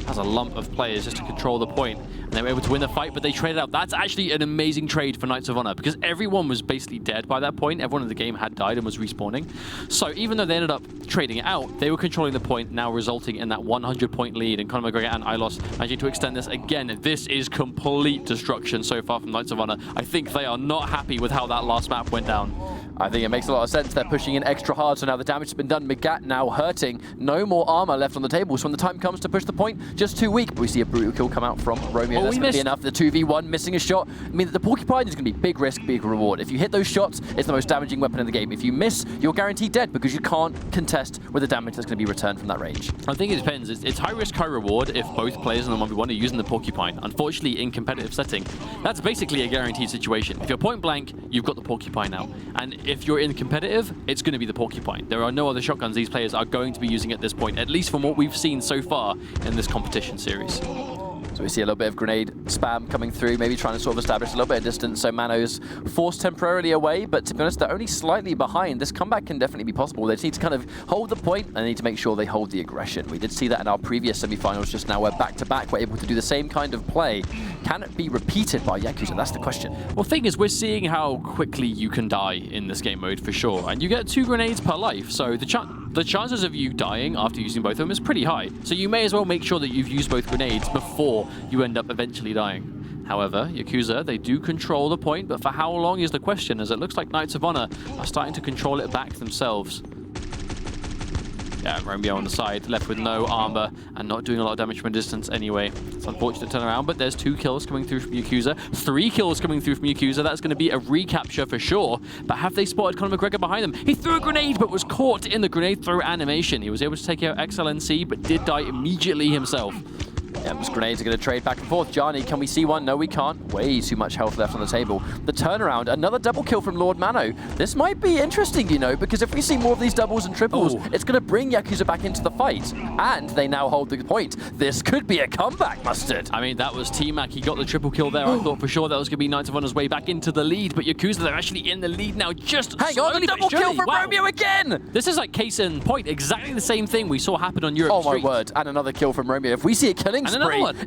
as a lump of players just to control the point, and they were able to win the fight, but they traded out. That's actually an amazing trade for Knights of Honor, because everyone was basically dead by that point. Everyone in the game had died and was respawning. So even though they ended up trading it out, they were controlling the point, now resulting in that 100-point lead, and Conor McGregor and Ilos managing to extend this again. This is complete destruction so far from Knights of Honor. I think they are not happy with how that last map went down. I think it makes a lot of sense. They're pushing in extra hard, so now the damage has been done. Megat now hurting. No more armor left on the table, so when the time comes to push the point, just too weak. But we see a brutal kill come out from Romeo. That's going to be enough. The 2v1, missing a shot. I mean, the Porcupine is going to be big risk, big reward. If you hit those shots, it's the most damaging weapon in the game. If you miss, you're guaranteed dead, because you can't contest with the damage that's going to be returned from that range. I think it depends. It's high risk, high reward if both players in the 1v1 are using the Porcupine. Unfortunately, in competitive setting, that's basically a guaranteed situation. If you're point blank, you've got the Porcupine out. And if you're in competitive, it's going to be the Porcupine. There are no other shotguns these players are going to be using at this point, at least from what we've seen so far in this competition series. So we see a little bit of grenade spam coming through, maybe trying to sort of establish a little bit of distance. So Mano's forced temporarily away, but to be honest, they're only slightly behind. This comeback can definitely be possible. They just need to kind of hold the point, and they need to make sure they hold the aggression. We did see that in our previous semi-finals just now, where back-to-back we're able to do the same kind of play. Can it be repeated by Yakuza? That's the question. Well, the thing is, we're seeing how quickly you can die in this game mode for sure, and you get 2 grenades per life, so the chances of you dying after using both of them is pretty high. So you may as well make sure that you've used both grenades before you end up eventually dying. However, Yakuza, they do control the point, but for how long is the question, as it looks like Knights of Honor are starting to control it back themselves. Yeah, Romeo on the side, left with no armor and not doing a lot of damage from a distance anyway. It's unfortunate turnaround, but there's 2 kills coming through from Yakuza, 3 kills coming through from Yakuza. That's going to be a recapture for sure. But have they spotted Conor McGregor behind them? He threw a grenade, but was caught in the grenade throw animation. He was able to take out XLNC, but did die immediately himself. Yeah, those grenades are going to trade back and forth. Johnny, can we see one? No, we can't. Way too much health left on the table. The turnaround, another double kill from Lord Mano. This might be interesting, you know, because if we see more of these doubles and triples, it's going to bring Yakuza back into the fight. And they now hold the point. This could be a comeback, Mustard. I mean, that was T-Mac. He got the triple kill there. I thought for sure that was going to be Knights of Honor's way back into the lead, but Yakuza, they're actually in the lead now. Just hang on, double kill from Romeo again! This is like case in point. Exactly the same thing we saw happen on Europe Oh Street. my word, and another kill from Romeo. If we see a killing spree,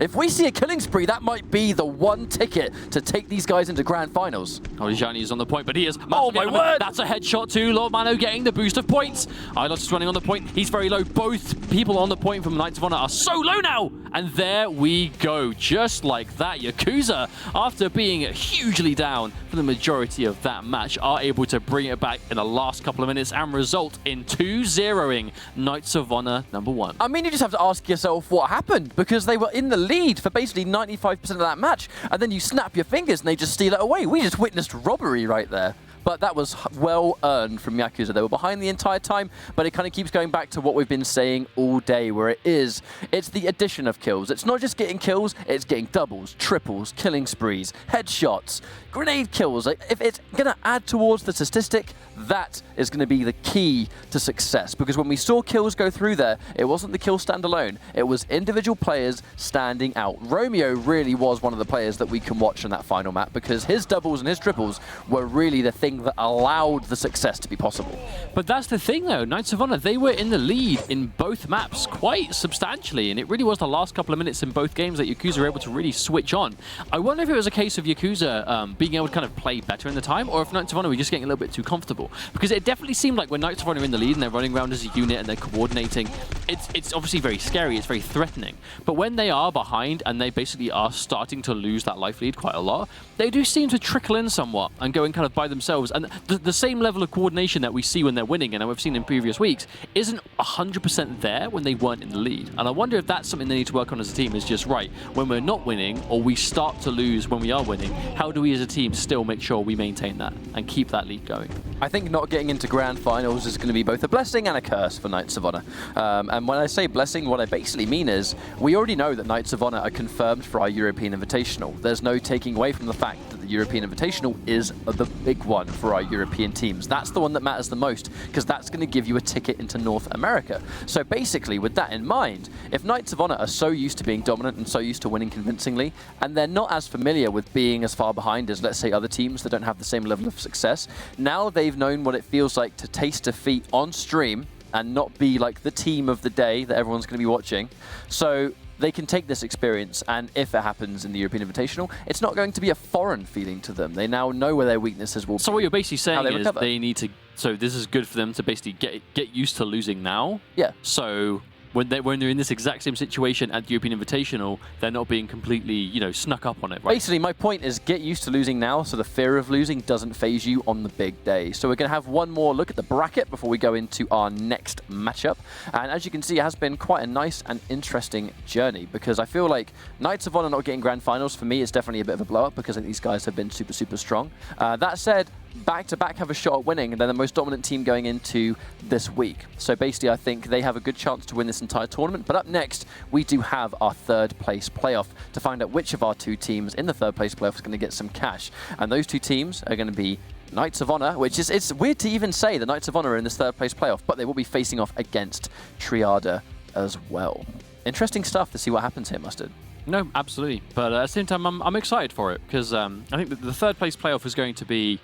if we see a killing spree, that might be the one ticket to take these guys into grand finals. Oh, Jani is on the point, but he is. Oh my word! That's a headshot too. Lord Mano getting the boost of points. Ilos is running on the point. He's very low. Both people on the point from Knights of Honor are so low now. And there we go. Just like that, Yakuza, after being hugely down for the majority of that match, are able to bring it back in the last couple of minutes and result in 2-0ing Knights of Honor #1. I mean, you just have to ask yourself what happened, because they were in the lead for basically 95% of that match, and then you snap your fingers and they just steal it away. We just witnessed robbery right there. But that was well earned from Yakuza. They were behind the entire time, but it kind of keeps going back to what we've been saying all day, where it's the addition of kills. It's not just getting kills, it's getting doubles, triples, killing sprees, headshots, grenade kills. If it's going to add towards the statistic, that is going to be the key to success. Because when we saw kills go through there, it wasn't the kill standalone. It was individual players standing out. Romeo really was one of the players that we can watch on that final map, because his doubles and his triples were really the thing that allowed the success to be possible. But that's the thing though, Knights of Honor, they were in the lead in both maps quite substantially, and it really was the last couple of minutes in both games that Yakuza were able to really switch on. I wonder if it was a case of Yakuza being able to kind of play better in the time, or if Knights of Honor were just getting a little bit too comfortable. Because it definitely seemed like when Knights of Honor are in the lead and they're running around as a unit and they're coordinating, it's obviously very scary, it's very threatening. But when they are behind and they basically are starting to lose that life lead quite a lot, they do seem to trickle in somewhat and go in kind of by themselves themselves. And the same level of coordination that we see when they're winning, and we've seen in previous weeks, isn't 100% there when they weren't in the lead. And I wonder if that's something they need to work on as a team, is just, right, when we're not winning, or we start to lose when we are winning, how do we as a team still make sure we maintain that and keep that lead going? I think not getting into grand finals is going to be both a blessing and a curse for Knights of Honor. And when I say blessing, what I basically mean is we already know that Knights of Honor are confirmed for our European Invitational. There's no taking away from the fact that the European Invitational is the big one for our European teams. That's the one that matters the most, because that's going to give you a ticket into North America. So basically, with that in mind, if Knights of Honor are so used to being dominant and so used to winning convincingly, and they're not as familiar with being as far behind as, let's say, other teams that don't have the same level of success, now they've known what it feels like to taste defeat on stream and not be like the team of the day that everyone's going to be watching. So they can take this experience, and if it happens in the European Invitational, it's not going to be a foreign feeling to them. They now know where their weaknesses will be. So what you're basically saying is recover. they need to... So this is good for them to basically get used to losing now. Yeah. So when they're in this exact same situation at the European Invitational, they're not being completely, you know, snuck up on it, right? Basically, my point is get used to losing now so the fear of losing doesn't phase you on the big day. So we're going to have one more look at the bracket before we go into our next matchup. And as you can see, it has been quite a nice and interesting journey, because I feel like Knights of Honor not getting grand finals, for me, is definitely a bit of a blow-up, because I think these guys have been super, super strong. That said, back-to-back have a shot at winning, and they're the most dominant team going into this week. So basically, I think they have a good chance to win this entire tournament. But up next, we do have our third place playoff to find out which of our two teams in the third place playoff is going to get some cash. And those two teams are going to be Knights of Honor, which is, it's weird to even say the Knights of Honor are in this third place playoff, but they will be facing off against Triada as well. Interesting stuff to see what happens here, Mustard. No, absolutely. But at the same time, I'm excited for it, because I think that the third place playoff is going to be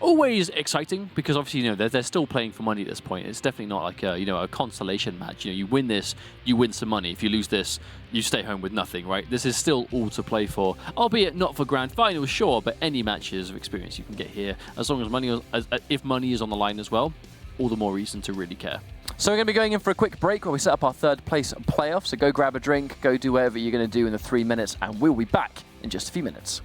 always exciting, because obviously, you know, they're still playing for money at this point. It's definitely not like a, you know, a consolation match. You know, you win this, you win some money. If you lose this, you stay home with nothing, right? This is still all to play for, albeit not for grand finals, sure, but any matches of experience you can get here, as long as money, if money is on the line as well, all the more reason to really care. So we're going to be going in for a quick break where we set up our third place playoff. So go grab a drink, go do whatever you're going to do in the 3 minutes, and we'll be back in just a few minutes.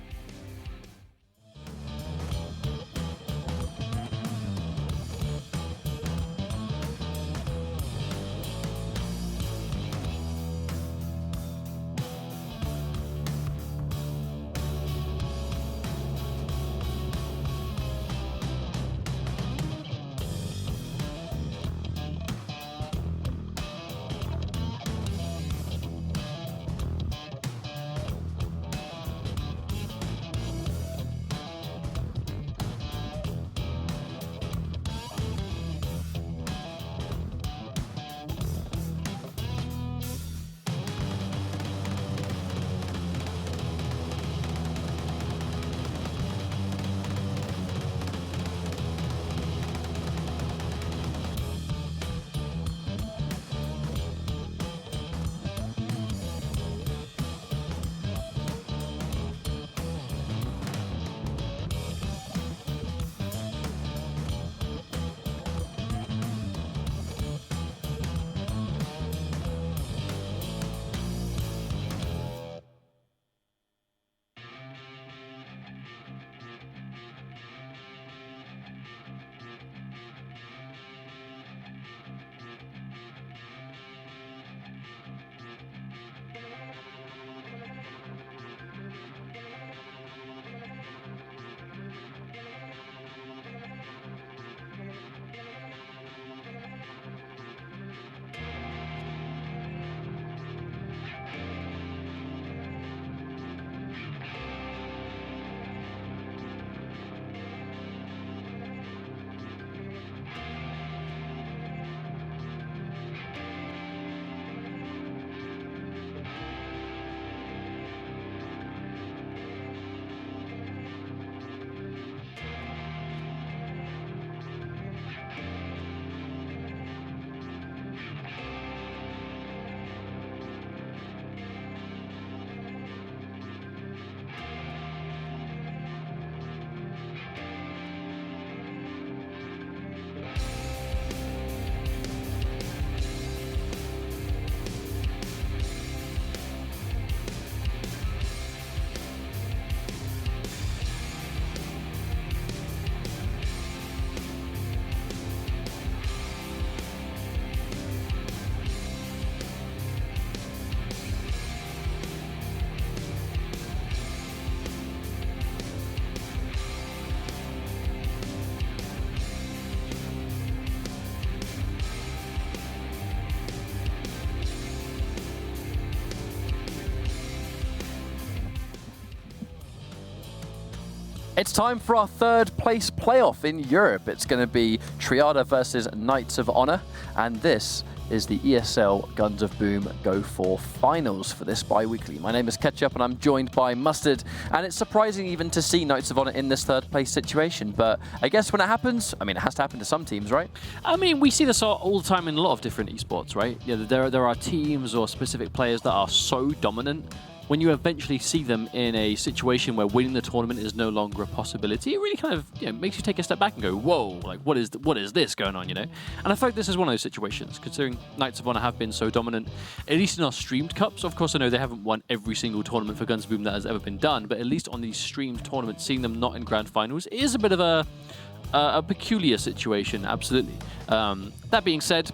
It's time for our third place playoff in Europe. It's going to be Triada versus Knights of Honor, and this is the ESL Guns of Boom Go4 finals for this bi-weekly. My name is Ketchup and I'm joined by Mustard, and it's surprising even to see Knights of Honor in this third place situation, but I guess when it happens, I mean, it has to happen to some teams, right? I mean, we see this all the time in a lot of different esports, right? Yeah, there are teams or specific players that are so dominant. When you eventually see them in a situation where winning the tournament is no longer a possibility, it really kind of makes you take a step back and go, whoa, like what is this going on, you know? And I feel like this is one of those situations, considering Knights of Honor have been so dominant, at least in our streamed cups. Of course, I know they haven't won every single tournament for Guns of Boom that has ever been done, but at least on these streamed tournaments, seeing them not in grand finals is a bit of a peculiar situation, absolutely. That being said,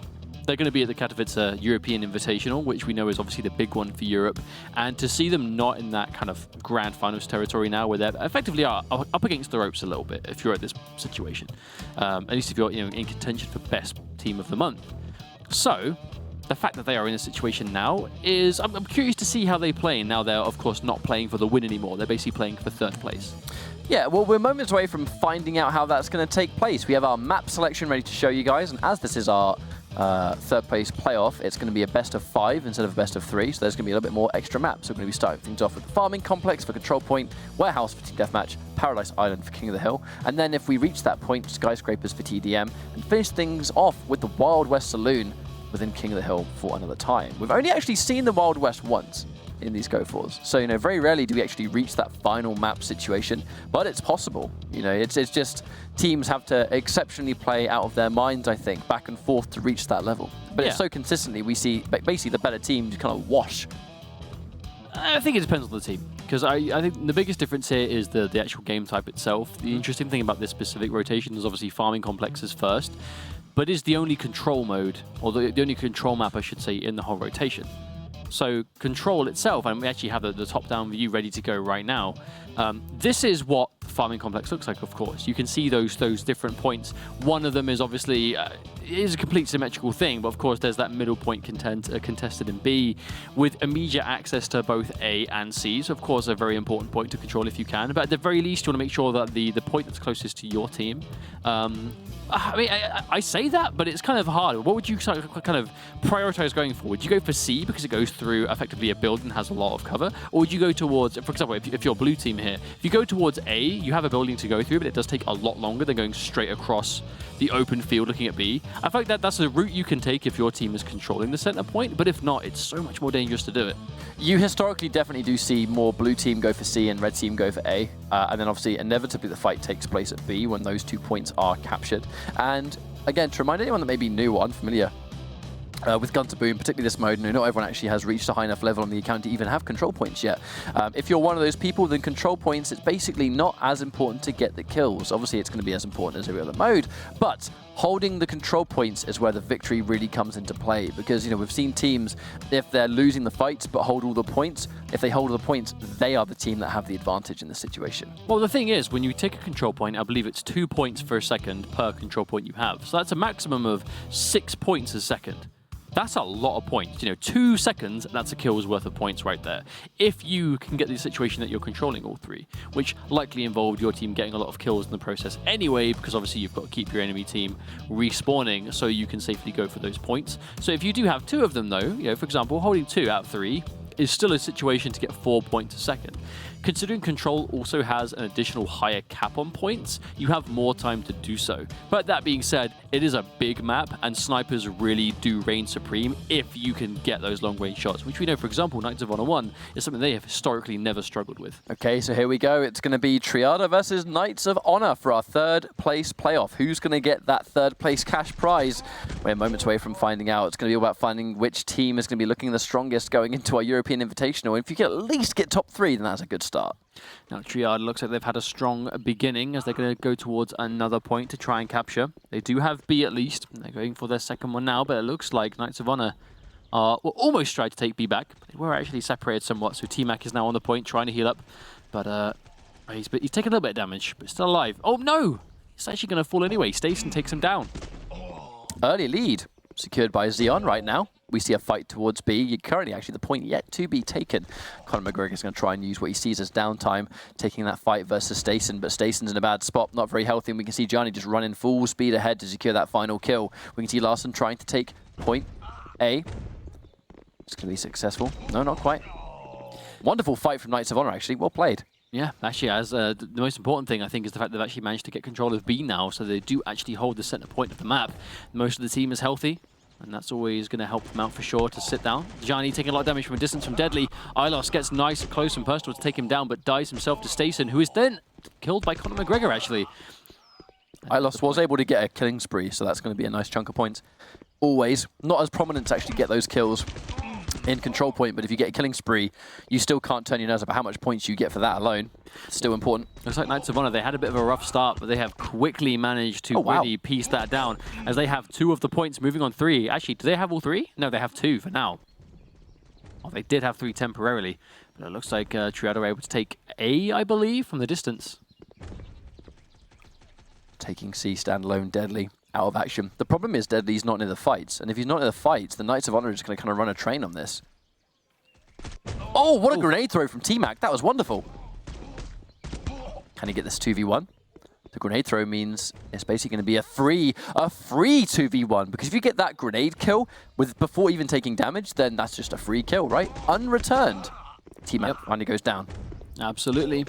they're going to be at the Katowice European Invitational, which we know is obviously the big one for Europe. And to see them not in that kind of grand finals territory now, where they effectively are up against the ropes a little bit, if you're at this situation. At least if you're in contention for best team of the month. So the fact that they are in a situation now is, I'm curious to see how they play. Now they're, of course, not playing for the win anymore. They're basically playing for third place. Yeah, well, we're moments away from finding out how that's going to take place. We have our map selection ready to show you guys, and as this is our third place playoff, it's going to be a best of 5 instead of a best of 3, so there's going to be a little bit more extra maps. So we're going to be starting things off with the Farming Complex for Control Point, Warehouse for Team Deathmatch, Paradise Island for King of the Hill, and then if we reach that point, Skyscrapers for TDM, and finish things off with the Wild West Saloon within King of the Hill for another time. We've only actually seen the Wild West once in these Go4s. So, very rarely do we actually reach that final map situation, but it's possible. It's just teams have to exceptionally play out of their minds, I think, back and forth to reach that level. But it's so consistently, we see basically the better teams kind of wash. I think it depends on the team, because I think the biggest difference here is the actual game type itself. The interesting thing about this specific rotation is obviously Farming Complexes first, but is the only control mode, or the only control map, I should say, in the whole rotation. So Control itself, and we actually have the top-down view ready to go right now. This is what Farming Complex looks like, of course. You can see those different points. One of them is obviously is a complete symmetrical thing, but of course there's that middle point contested in B with immediate access to both A and C. So of course a very important point to control if you can. But at the very least, you want to make sure that the point that's closest to your team. I mean, I say that, but it's kind of hard. What would you kind of prioritize going for? Would you go for C because it goes through effectively a building and has a lot of cover? Or would you go towards, for example, if you're blue team here, if you go towards A, you have a building to go through, but it does take a lot longer than going straight across the open field looking at B. I feel like that's a route you can take if your team is controlling the center point, but if not, it's so much more dangerous to do it. You historically definitely do see more blue team go for C and red team go for A, and then obviously inevitably the fight takes place at B when those 2 points are captured. And again, to remind anyone that may be new or unfamiliar with Guns of Boom, particularly this mode, not everyone actually has reached a high enough level on the account to even have control points yet. If you're one of those people, then control points, it's basically not as important to get the kills. Obviously, it's going to be as important as every other mode, but holding the control points is where the victory really comes into play, because we've seen teams, if they're losing the fights but hold all the points, if they hold all the points, they are the team that have the advantage in this situation. Well, the thing is, when you take a control point, I believe it's 2 points per second per control point you have. So that's a maximum of 6 points a second. That's a lot of points. 2 seconds, that's a kill's worth of points right there. If you can get the situation that you're controlling all 3, which likely involved your team getting a lot of kills in the process anyway, because obviously you've got to keep your enemy team respawning so you can safely go for those points. So if you do have 2 of them though, for example, holding 2 out of 3 is still a situation to get 4 points a second. Considering Control also has an additional higher cap on points, you have more time to do so. But that being said, it is a big map, and snipers really do reign supreme if you can get those long-range shots, which we know, for example, Knights of Honor 1 is something they have historically never struggled with. Okay, so here we go. It's going to be Triada versus Knights of Honor for our third place playoff. Who's going to get that third place cash prize? We're moments away from finding out. It's going to be all about finding which team is going to be looking the strongest going into our European Invitational. If you can at least get top 3, then that's a good start. Now, Triada looks like they've had a strong beginning as they're going to go towards another point to try and capture. They do have B at least. They're going for their second one now, but it looks like Knights of Honor are almost tried to take B back. But they were actually separated somewhat, so T-Mac is now on the point trying to heal up. But he's taken a little bit of damage, but still alive. Oh, no! He's actually going to fall anyway. Stason takes him down. Early lead secured by Zeon right now. we see a fight towards B. Currently, actually, the point yet to be taken. Conor McGregor's going to try and use what he sees as downtime, taking that fight versus Stayson, but Stayson's in a bad spot, not very healthy, and we can see Gianni just running full speed ahead to secure that final kill. We can see Larson trying to take point A. It's going to be successful. No, not quite. Wonderful fight from Knights of Honor, actually. Well played. Yeah, actually, as the most important thing, I think, is the fact they've actually managed to get control of B now, so they do actually hold the center point of the map. Most of the team is healthy, and that's always going to help them out for sure to sit down. Gianni taking a lot of damage from a distance from Deadly. Ilos gets nice and close and personal to take him down, but dies himself to Stayson, who is then killed by Conor McGregor, actually. Ilos was able to get a killing spree, so that's going to be a nice chunk of points. Always not as prominent to actually get those kills in control point, but if you get a killing spree, you still can't turn your nose up at how much points you get for that alone. It's still important. Looks like Knights of Honor, they had a bit of a rough start, but they have quickly managed to really piece that down, as they have 2 of the points moving on 3. Actually, do they have all 3? No, they have 2 for now. Oh, they did have 3 temporarily, but it looks like Triada were able to take A, I believe, from the distance. Taking C standalone, Deadly out of action. The problem is Deadly's not in the fights, and if he's not in the fights, the Knights of Honor are just going to kind of run a train on this. Oh, what a grenade throw from T-Mac. That was wonderful. Can he get this 2v1? The grenade throw means it's basically going to be a free 2v1, because if you get that grenade kill before even taking damage, then that's just a free kill, right? Unreturned. T-Mac finally goes down. Absolutely.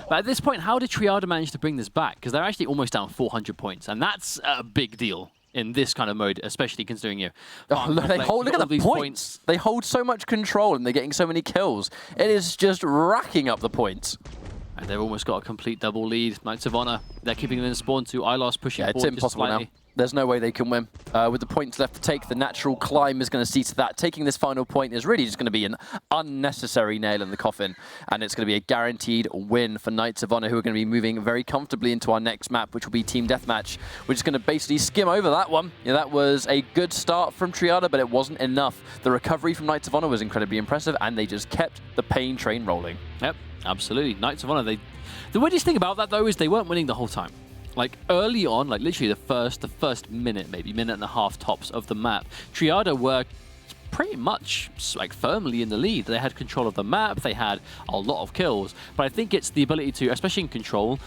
But at this point, how did Triada manage to bring this back? Because they're actually almost down 400 points, and that's a big deal in this kind of mode, especially considering you. Look at the points. They hold so much control, and they're getting so many kills. It is just racking up the points. And they've almost got a complete double lead. Knights of Honor, they're keeping them in spawn to Ilos pushing forward. It's impossible now. There's no way they can win. With the points left to take, the natural climb is going to see to that. Taking this final point is really just going to be an unnecessary nail in the coffin, and it's going to be a guaranteed win for Knights of Honor, who are going to be moving very comfortably into our next map, which will be Team Deathmatch. We're just going to basically skim over that one. Yeah, that was a good start from Triada, but it wasn't enough. The recovery from Knights of Honor was incredibly impressive, and they just kept the pain train rolling. Yep, absolutely. Knights of Honor, the weirdest thing about that, though, is they weren't winning the whole time. Like, early on, like literally the first minute, maybe minute and a half tops of the map, Triada were pretty much like firmly in the lead. They had control of the map, they had a lot of kills, but I think it's the ability to, especially in control,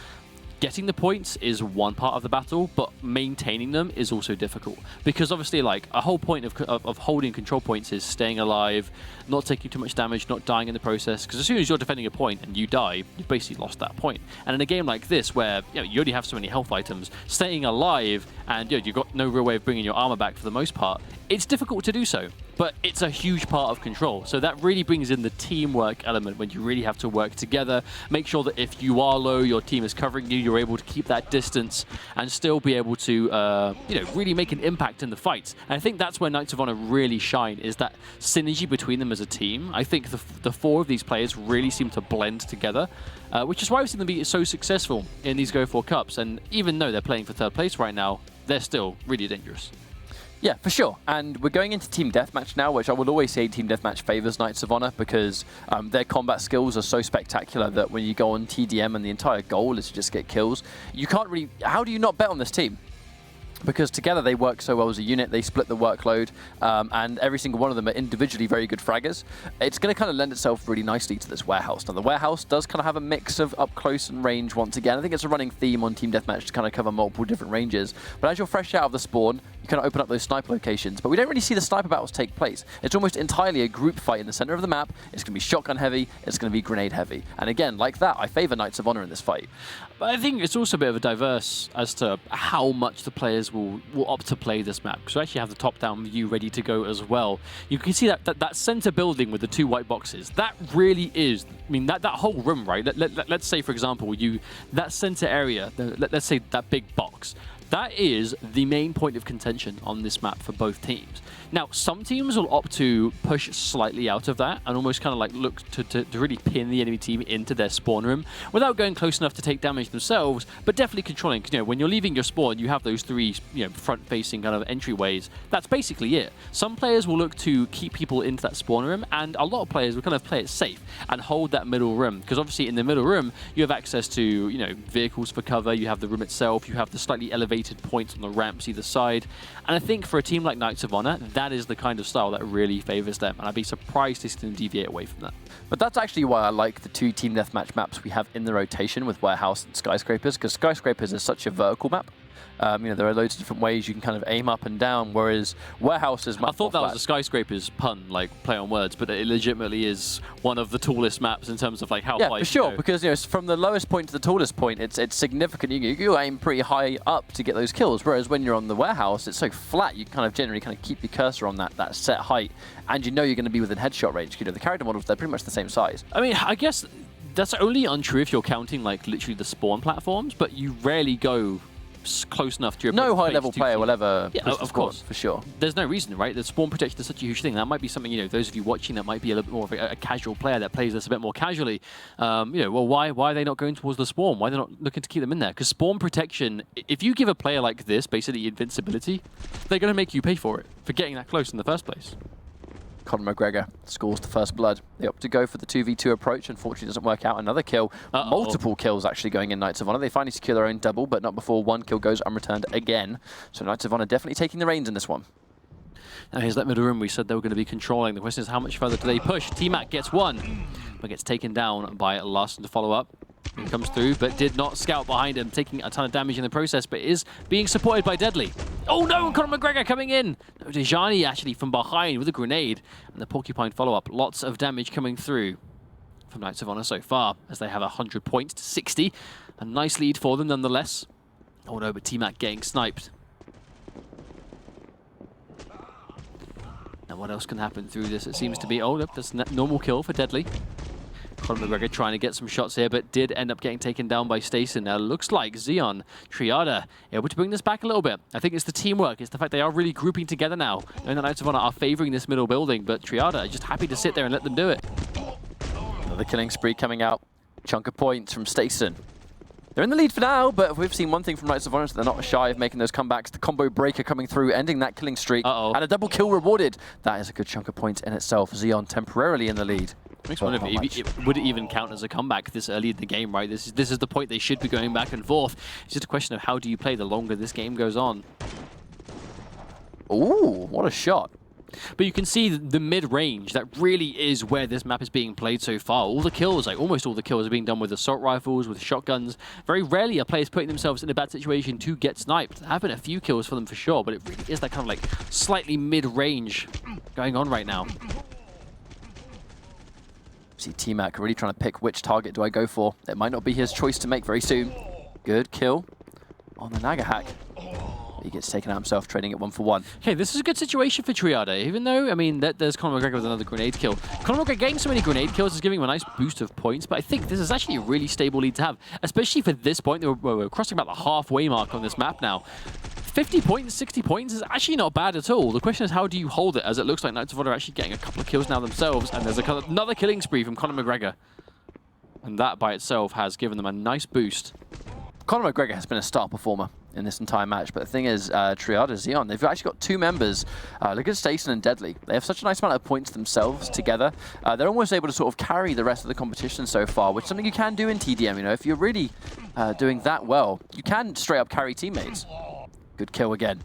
getting the points is one part of the battle, but maintaining them is also difficult. Because obviously, like, a whole point of holding control points is staying alive, not taking too much damage, not dying in the process. Because as soon as you're defending a point and you die, you've basically lost that point. And in a game like this, where you only have so many health items, staying alive and you've got no real way of bringing your armor back for the most part, it's difficult to do so. But it's a huge part of control. So that really brings in the teamwork element, when you really have to work together, make sure that if you are low, your team is covering you, you're able to keep that distance and still be able to, really make an impact in the fights. And I think that's where Knights of Honor really shine, is that synergy between them as a team. I think the 4 of these players really seem to blend together, which is why we've seen them be so successful in these Go4 Cups. And even though they're playing for 3rd place right now, they're still really dangerous. Yeah, for sure. And we're going into Team Deathmatch now, which I will always say Team Deathmatch favors Knights of Honor, because their combat skills are so spectacular that when you go on TDM and the entire goal is to just get kills, you can't really... How do you not bet on this team? Because together they work so well as a unit, they split the workload, and every single one of them are individually very good fraggers. It's going to kind of lend itself really nicely to this warehouse. Now, the warehouse does kind of have a mix of up close and range once again. I think it's a running theme on Team Deathmatch to kind of cover multiple different ranges. But as you're fresh out of the spawn, you kind of open up those sniper locations, but we don't really see the sniper battles take place. It's almost entirely a group fight in the center of the map. It's going to be shotgun heavy, it's going to be grenade heavy. And again, like that, I favor Knights of Honor in this fight. But I think it's also a bit of a diverse as to how much the players will opt to play this map, because we actually have the top-down view ready to go as well. You can see that center building with the 2 white boxes, that really is, I mean, that whole room, right? Let's say, for example, that center area, let's say that big box, that is the main point of contention on this map for both teams. Now, some teams will opt to push slightly out of that and almost kind of like look to really pin the enemy team into their spawn room without going close enough to take damage themselves, but definitely controlling. Because, when you're leaving your spawn, you have those 3, front-facing kind of entryways. That's basically it. Some players will look to keep people into that spawn room, and a lot of players will kind of play it safe and hold that middle room. Because obviously in the middle room, you have access to, vehicles for cover, you have the room itself, you have the slightly elevated rated points on the ramps either side. And I think for a team like Knights of Honor, that is the kind of style that really favors them. And I'd be surprised if they can deviate away from that. But that's actually why I like the 2 team deathmatch maps we have in the rotation with Warehouse and Skyscrapers, because Skyscrapers is such a vertical map. You know, there are loads of different ways you can kind of aim up and down, whereas Warehouse is much I thought that flat. was a Skyscrapers pun, like play on words, but it legitimately is one of the tallest maps in terms of like how far for sure, because you know, from the lowest point to the tallest point, it's significant. You aim pretty high up to get those kills, whereas when you're on the Warehouse, it's so flat, you kind of generally kind of keep your cursor on that set height, and you know you're going to be within headshot range. You know, the character models, they're pretty much the same size. I mean, I guess that's only untrue if you're counting like literally the spawn platforms, but you rarely go close enough to your No high-level player will ever yeah, push the of spawn, course, for sure. There's no reason, right? The spawn protection is such a huge thing. That might be something, you know, those of you watching that might be a little bit more of a casual player that plays this a bit more casually. You know, well, why are they not going towards the spawn? Why are they not looking to keep them in there? Because spawn protection, if you give a player like this basically invincibility, they're going to make you pay for it for getting that close in the first place. Conor McGregor scores the first blood. They opt to go for the 2v2 approach. Unfortunately, doesn't work out. Another kill. Multiple kills actually going in Knights of Honor. They finally secure their own double, but not before one kill goes unreturned again. So Knights of Honor definitely taking the reins in this one. Now here's that middle room we said they were going to be controlling. The question is how much further do they push? T-Mac gets one, but gets taken down by Larson to follow up. He comes through, but did not scout behind him, taking a ton of damage in the process, but is being supported by Deadly. Oh no, Conor McGregor coming in! No, Dejani actually from behind with a grenade, and the Porcupine follow-up. Lots of damage coming through from Knights of Honor so far, as they have 100 points to 60. A nice lead for them nonetheless. Oh no, but T-Mac getting sniped. Now what else can happen through this? It seems to be, oh, look, that's normal kill for Deadly. Conor McGregor trying to get some shots here, but did end up getting taken down by Stason. Now, looks like Zeon, Triada, able to bring this back a little bit. I think it's the teamwork. It's the fact they are really grouping together now. And the Knights of Honor are favoring this middle building, but Triada just happy to sit there and let them do it. Another killing spree coming out. Chunk of points from Stason. They're in the lead for now, but we've seen one thing from Knights of Honor, so they're not shy of making those comebacks. The combo breaker coming through, ending that killing streak, and a double kill rewarded. That is a good chunk of points in itself. Zeon temporarily in the lead. Makes me wonder if would it even count as a comeback this early in the game, right? This is the point they should be going back and forth. It's just a question of how do you play the longer this game goes on. Ooh, what a shot. But you can see the mid-range, that really is where this map is being played so far. All the kills, like almost all the kills are being done with assault rifles, with shotguns. Very rarely are players putting themselves in a bad situation to get sniped. There have been a few kills for them for sure, but it really is that kind of like slightly mid-range going on right now. See T-Mac really trying to pick which target do I go for. It might not be his choice to make very soon. Good kill on the Naga hack. He gets taken out himself, trading it 1-for-1. Okay, this is a good situation for Triada, even though, I mean, there's Conor McGregor with another grenade kill. Conor McGregor getting so many grenade kills is giving him a nice boost of points, but I think this is actually a really stable lead to have, especially for this point. We're crossing about the halfway mark on this map now. 50 points, 60 points is actually not bad at all. The question is, how do you hold it, as it looks like Knights of Honor are actually getting a couple of kills now themselves, and there's another killing spree from Conor McGregor. And that by itself has given them a nice boost. Conor McGregor has been a star performer in this entire match, but the thing is, Triada, Zeon, they've actually got two members. Look at Stason and Deadly. They have such a nice amount of points themselves together. They're almost able to sort of carry the rest of the competition so far, which is something you can do in TDM. You know, if you're really doing that well, you can straight up carry teammates. Good kill again.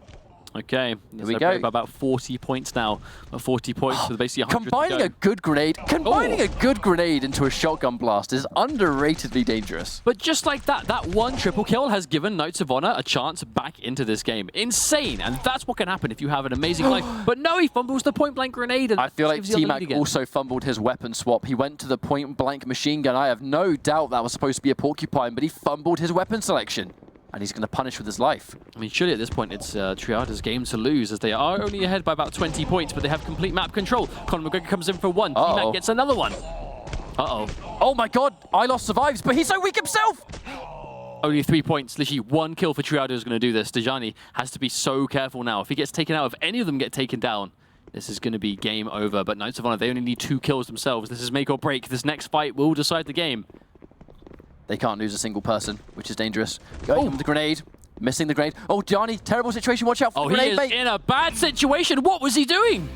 Okay, here we go. About 40 points now. 40 points with basically 100 Combining a good grenade, a good grenade into a shotgun blast is underratedly dangerous. But just like that, that one triple kill has given Knights of Honor a chance back into this game. Insane, and that's what can happen if you have an amazing life. But no, he fumbles the point-blank grenade. And I feel like T-Mac also fumbled his weapon swap. He went to the point-blank machine gun. I have no doubt that was supposed to be a Porcupine, but he fumbled his weapon selection. And he's going to punish with his life. I mean, surely at this point, it's Triada's game to lose, as they are only ahead by about 20 points, but they have complete map control. Conor McGregor comes in for one. T-Mac gets another one. Oh my god, I-Lost survives, but he's so weak himself! Only 3 points. Literally one kill for Triada is going to do this. Dejani has to be so careful now. If he gets taken out, if any of them get taken down, this is going to be game over. But Knights of Honor, they only need 2 kills themselves. This is make or break. This next fight will decide the game. They can't lose a single person, which is dangerous. Going with the grenade, missing the grenade. Oh, Johnny, terrible situation. Watch out for the grenade bait. He is in a bad situation. What was he doing?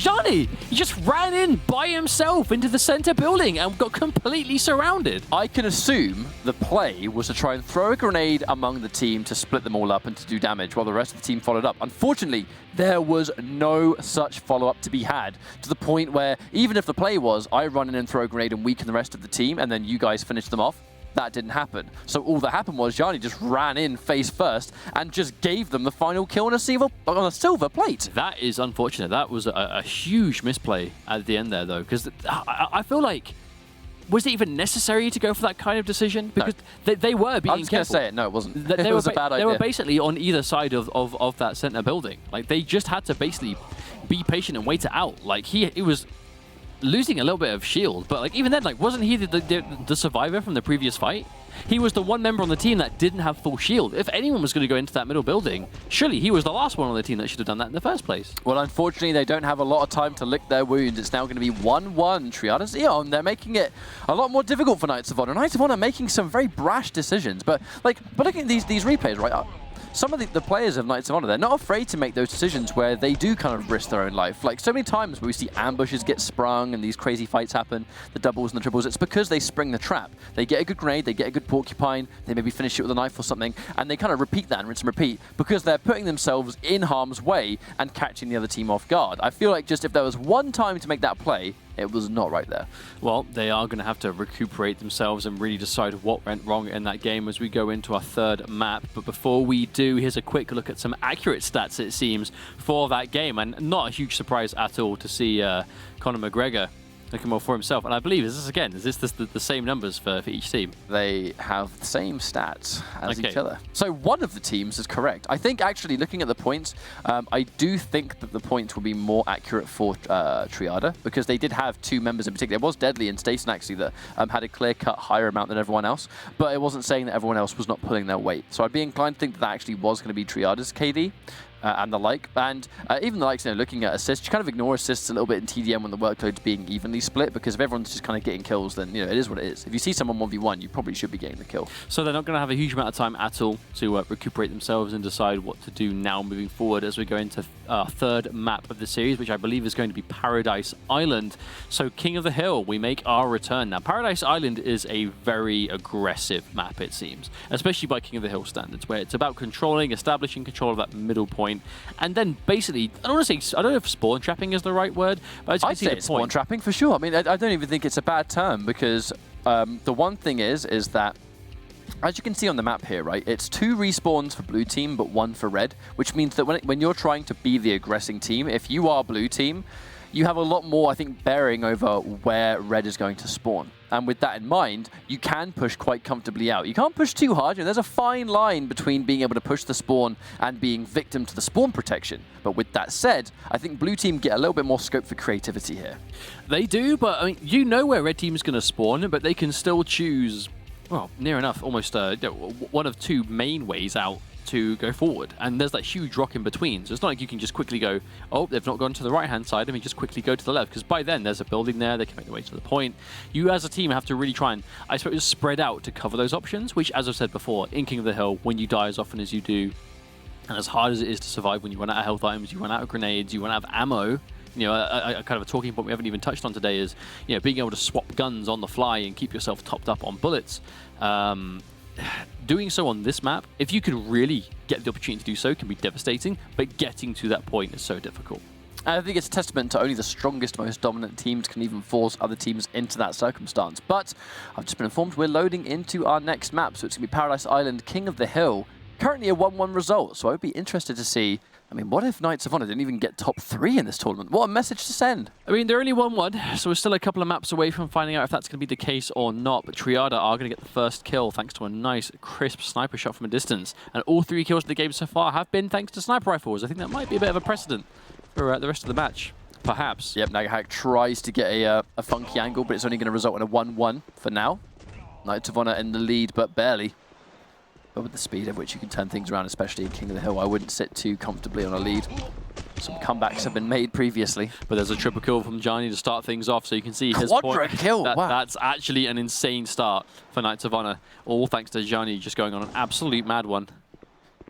Johnny, he just ran in by himself into the center building and got completely surrounded. I can assume the play was to try and throw a grenade among the team to split them all up and to do damage while the rest of the team followed up. Unfortunately, there was no such follow-up to be had, to the point where even if the play was, I run in and throw a grenade and weaken the rest of the team and then you guys finish them off, that didn't happen. So all that happened was Gianni just ran in face first and just gave them the final kill on a silver plate. That is unfortunate. That was a huge misplay at the end there, though, because I feel like, was it even necessary to go for that kind of decision? Because they were being careful. I was going to say it. No, it wasn't. It was a bad idea. They were basically on either side of that center building. Like, they just had to basically be patient and wait it out. Like, he was losing a little bit of shield, but like even then, like wasn't he the survivor from the previous fight? He was the one member on the team that didn't have full shield. If anyone was going to go into that middle building, surely he was the last one on the team that should have done that in the first place. Well, unfortunately, they don't have a lot of time to lick their wounds. It's now going to be 1-1. Triada Zeon, they're making it a lot more difficult for Knights of Honor. Knights of Honor making some very brash decisions, but looking at these replays, right? Some of the players of Knights of Honor, they're not afraid to make those decisions where they do kind of risk their own life. Like so many times where we see ambushes get sprung and these crazy fights happen, the doubles and the triples, it's because they spring the trap. They get a good grenade, they get a good porcupine, they maybe finish it with a knife or something, and they kind of repeat that and rinse and repeat because they're putting themselves in harm's way and catching the other team off guard. I feel like just if there was one time to make that play, it was not right there. Well, they are going to have to recuperate themselves and really decide what went wrong in that game as we go into our third map. But before we do, here's a quick look at some accurate stats, it seems, for that game. And not a huge surprise at all to see Conor McGregor looking more for himself. And I believe, is this the same numbers for each team? They have the same stats as each other. So one of the teams is correct. I think actually looking at the points, I do think that the points will be more accurate for Triada because they did have two members in particular. It was Deadly and Stason actually that had a clear-cut higher amount than everyone else, but it wasn't saying that everyone else was not pulling their weight. So I'd be inclined to think that that actually was going to be Triada's KD. And the like, and even the likes, looking at assists, you kind of ignore assists a little bit in TDM when the workload's being evenly split, because if everyone's just kind of getting kills, then it is what it is. If you see someone 1v1, you probably should be getting the kill. So they're not going to have a huge amount of time at all to recuperate themselves and decide what to do now moving forward as we go into our third map of the series, which I believe is going to be Paradise Island. So King of the Hill, we make our return. Now, Paradise Island is a very aggressive map, it seems, especially by King of the Hill standards, where it's about establishing control of that middle point. And then basically, I don't know if spawn trapping is the right word, but I'd say it's spawn trapping for sure. I mean, I don't even think it's a bad term because the one thing is that, as you can see on the map here, right, it's 2 respawns for blue team, but 1 for red, which means that when you're trying to be the aggressing team, if you are blue team, you have a lot more, I think, bearing over where red is going to spawn. And with that in mind, you can push quite comfortably out. You can't push too hard. There's a fine line between being able to push the spawn and being victim to the spawn protection. But with that said, I think blue team get a little bit more scope for creativity here. They do, but I mean, where red team is going to spawn, but they can still choose, well, near enough, almost one of 2 main ways out to go forward, and there's that huge rock in between, so it's not like you can just quickly go, oh, they've not gone to the right hand side, let me just quickly go to the left, because by then there's a building there, they can make their way to the point. You as a team have to really try and, I suppose, spread out to cover those options, which, as I've said before, in King of the Hill, when you die as often as you do, and as hard as it is to survive when you run out of health items, you run out of grenades, you run out of ammo, a kind of a talking point we haven't even touched on today is, being able to swap guns on the fly and keep yourself topped up on bullets. Doing so on this map, if you could really get the opportunity to do so, can be devastating, but getting to that point is so difficult. And I think it's a testament to only the strongest, most dominant teams can even force other teams into that circumstance. But I've just been informed we're loading into our next map, so it's going to be Paradise Island, King of the Hill. Currently a 1-1 result, so I would be interested to see, I mean, what if Knights of Honor didn't even get top 3 in this tournament? What a message to send. I mean, they're only 1-1, so we're still a couple of maps away from finding out if that's going to be the case or not. But Triada are going to get the first kill thanks to a nice, crisp sniper shot from a distance. And all 3 kills in the game so far have been thanks to sniper rifles. I think that might be a bit of a precedent for the rest of the match, perhaps. Yep, Nagahak tries to get a funky angle, but it's only going to result in a 1-1 for now. Knights of Honor in the lead, but barely. But with the speed at which you can turn things around, especially in King of the Hill, I wouldn't sit too comfortably on a lead. Some comebacks have been made previously. But there's a triple kill from Johnny to start things off, so you can see his Quadra kill! Wow. That's actually an insane start for Knights of Honor. All thanks to Johnny just going on an absolute mad one.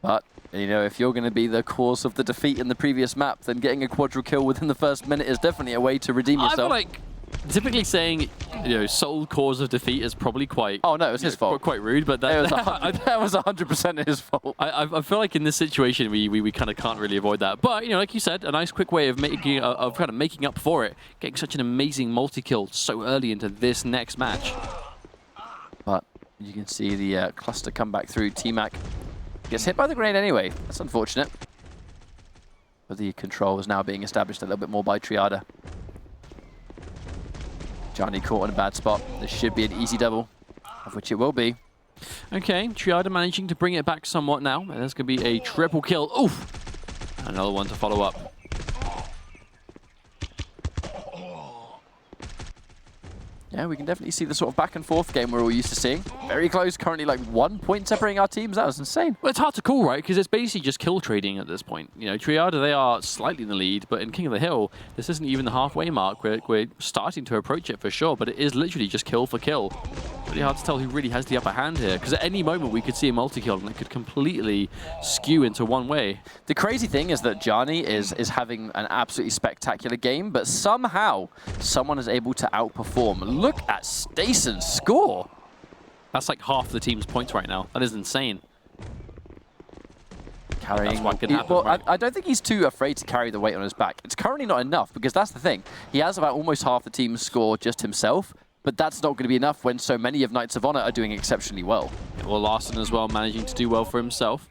But, you know, if you're going to be the cause of the defeat in the previous map, then getting a quadra kill within the first minute is definitely a way to redeem yourself. I feel like typically saying, you know, sole cause of defeat is probably quite... Oh, no, it was his fault. Quite rude, but that, that was 100% his fault. I feel like in this situation, we kind of can't really avoid that. But, you know, like you said, a nice quick way of making up for it, getting such an amazing multi-kill so early into this next match. But you can see the cluster come back through. T-Mac gets hit by the grenade anyway. That's unfortunate. But the control is now being established a little bit more by Triada. Johnny caught in a bad spot. This should be an easy double, of which it will be. Okay, Triada managing to bring it back somewhat now. And there's going to be a triple kill. Oof! Another one to follow up. Yeah, we can definitely see the sort of back and forth game we're all used to seeing. Very close, currently like 1 point separating our teams. That was insane. Well, it's hard to call, right? Because it's basically just kill trading at this point. You know, Triada, they are slightly in the lead, but in King of the Hill, this isn't even the halfway mark. We're starting to approach it for sure, but it is literally just kill for kill. Really hard to tell who really has the upper hand here, because at any moment we could see a multi-kill and it could completely skew into one way. The crazy thing is that Johnny is having an absolutely spectacular game, but somehow someone is able to outperform. Look at Stason's score. That's like half the team's points right now. That is insane. Carrying, that's what could happen, well, right? I don't think he's too afraid to carry the weight on his back. It's currently not enough, because that's the thing. He has about almost half the team's score just himself, but that's not going to be enough when so many of Knights of Honor are doing exceptionally well. Yeah, well, Larson as well managing to do well for himself.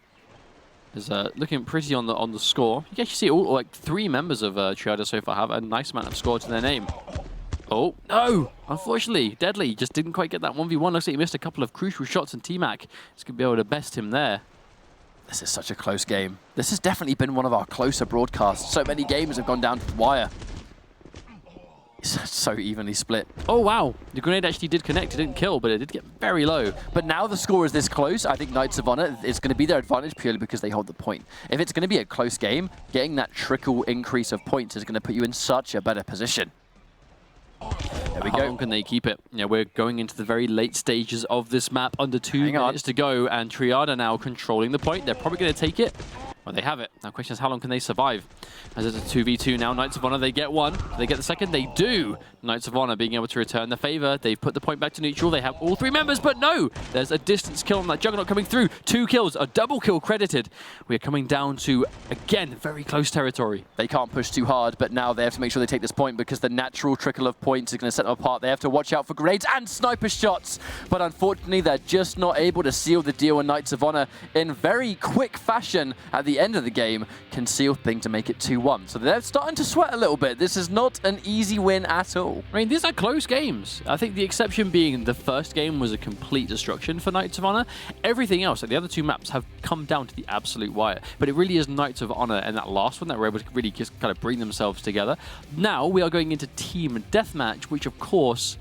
Is looking pretty on the score. You can actually see all like 3 members of Triada so far have a nice amount of score to their name. Oh, no! Unfortunately, Deadly just didn't quite get that 1v1. Looks like he missed a couple of crucial shots, and T-Mac is going to be able to best him there. This is such a close game. This has definitely been one of our closer broadcasts. So many games have gone down to the wire. It's so evenly split. Oh, wow. The grenade actually did connect. It didn't kill, but it did get very low. But now the score is this close. I think Knights of Honor is going to be their advantage purely because they hold the point. If it's going to be a close game, getting that trickle increase of points is going to put you in such a better position. There we go. How long can they keep it? You know, we're going into the very late stages of this map. Under 2 minutes to go, and Triada now controlling the point. They're probably going to take it. Well, they have it. Now, the question is, how long can they survive? As it's a 2v2 now, Knights of Honor, they get one. They get the second. They do. Knights of Honor being able to return the favor. They've put the point back to neutral. They have all 3 members, but no! There's a distance kill on that Juggernaut coming through. 2 kills, a double kill credited. We're coming down to, again, very close territory. They can't push too hard, but now they have to make sure they take this point because the natural trickle of points is going to set them apart. They have to watch out for grenades and sniper shots, but unfortunately, they're just not able to seal the deal, and Knights of Honor, in very quick fashion at the end of the game, can seal things to make it 2-1. So they're starting to sweat a little bit. This is not an easy win at all. I mean, these are close games. I think the exception being the first game was a complete destruction for Knights of Honor. Everything else, like the other 2 maps, have come down to the absolute wire. But it really is Knights of Honor and that last one that were able to really just kind of bring themselves together. Now we are going into Team Deathmatch, which of course,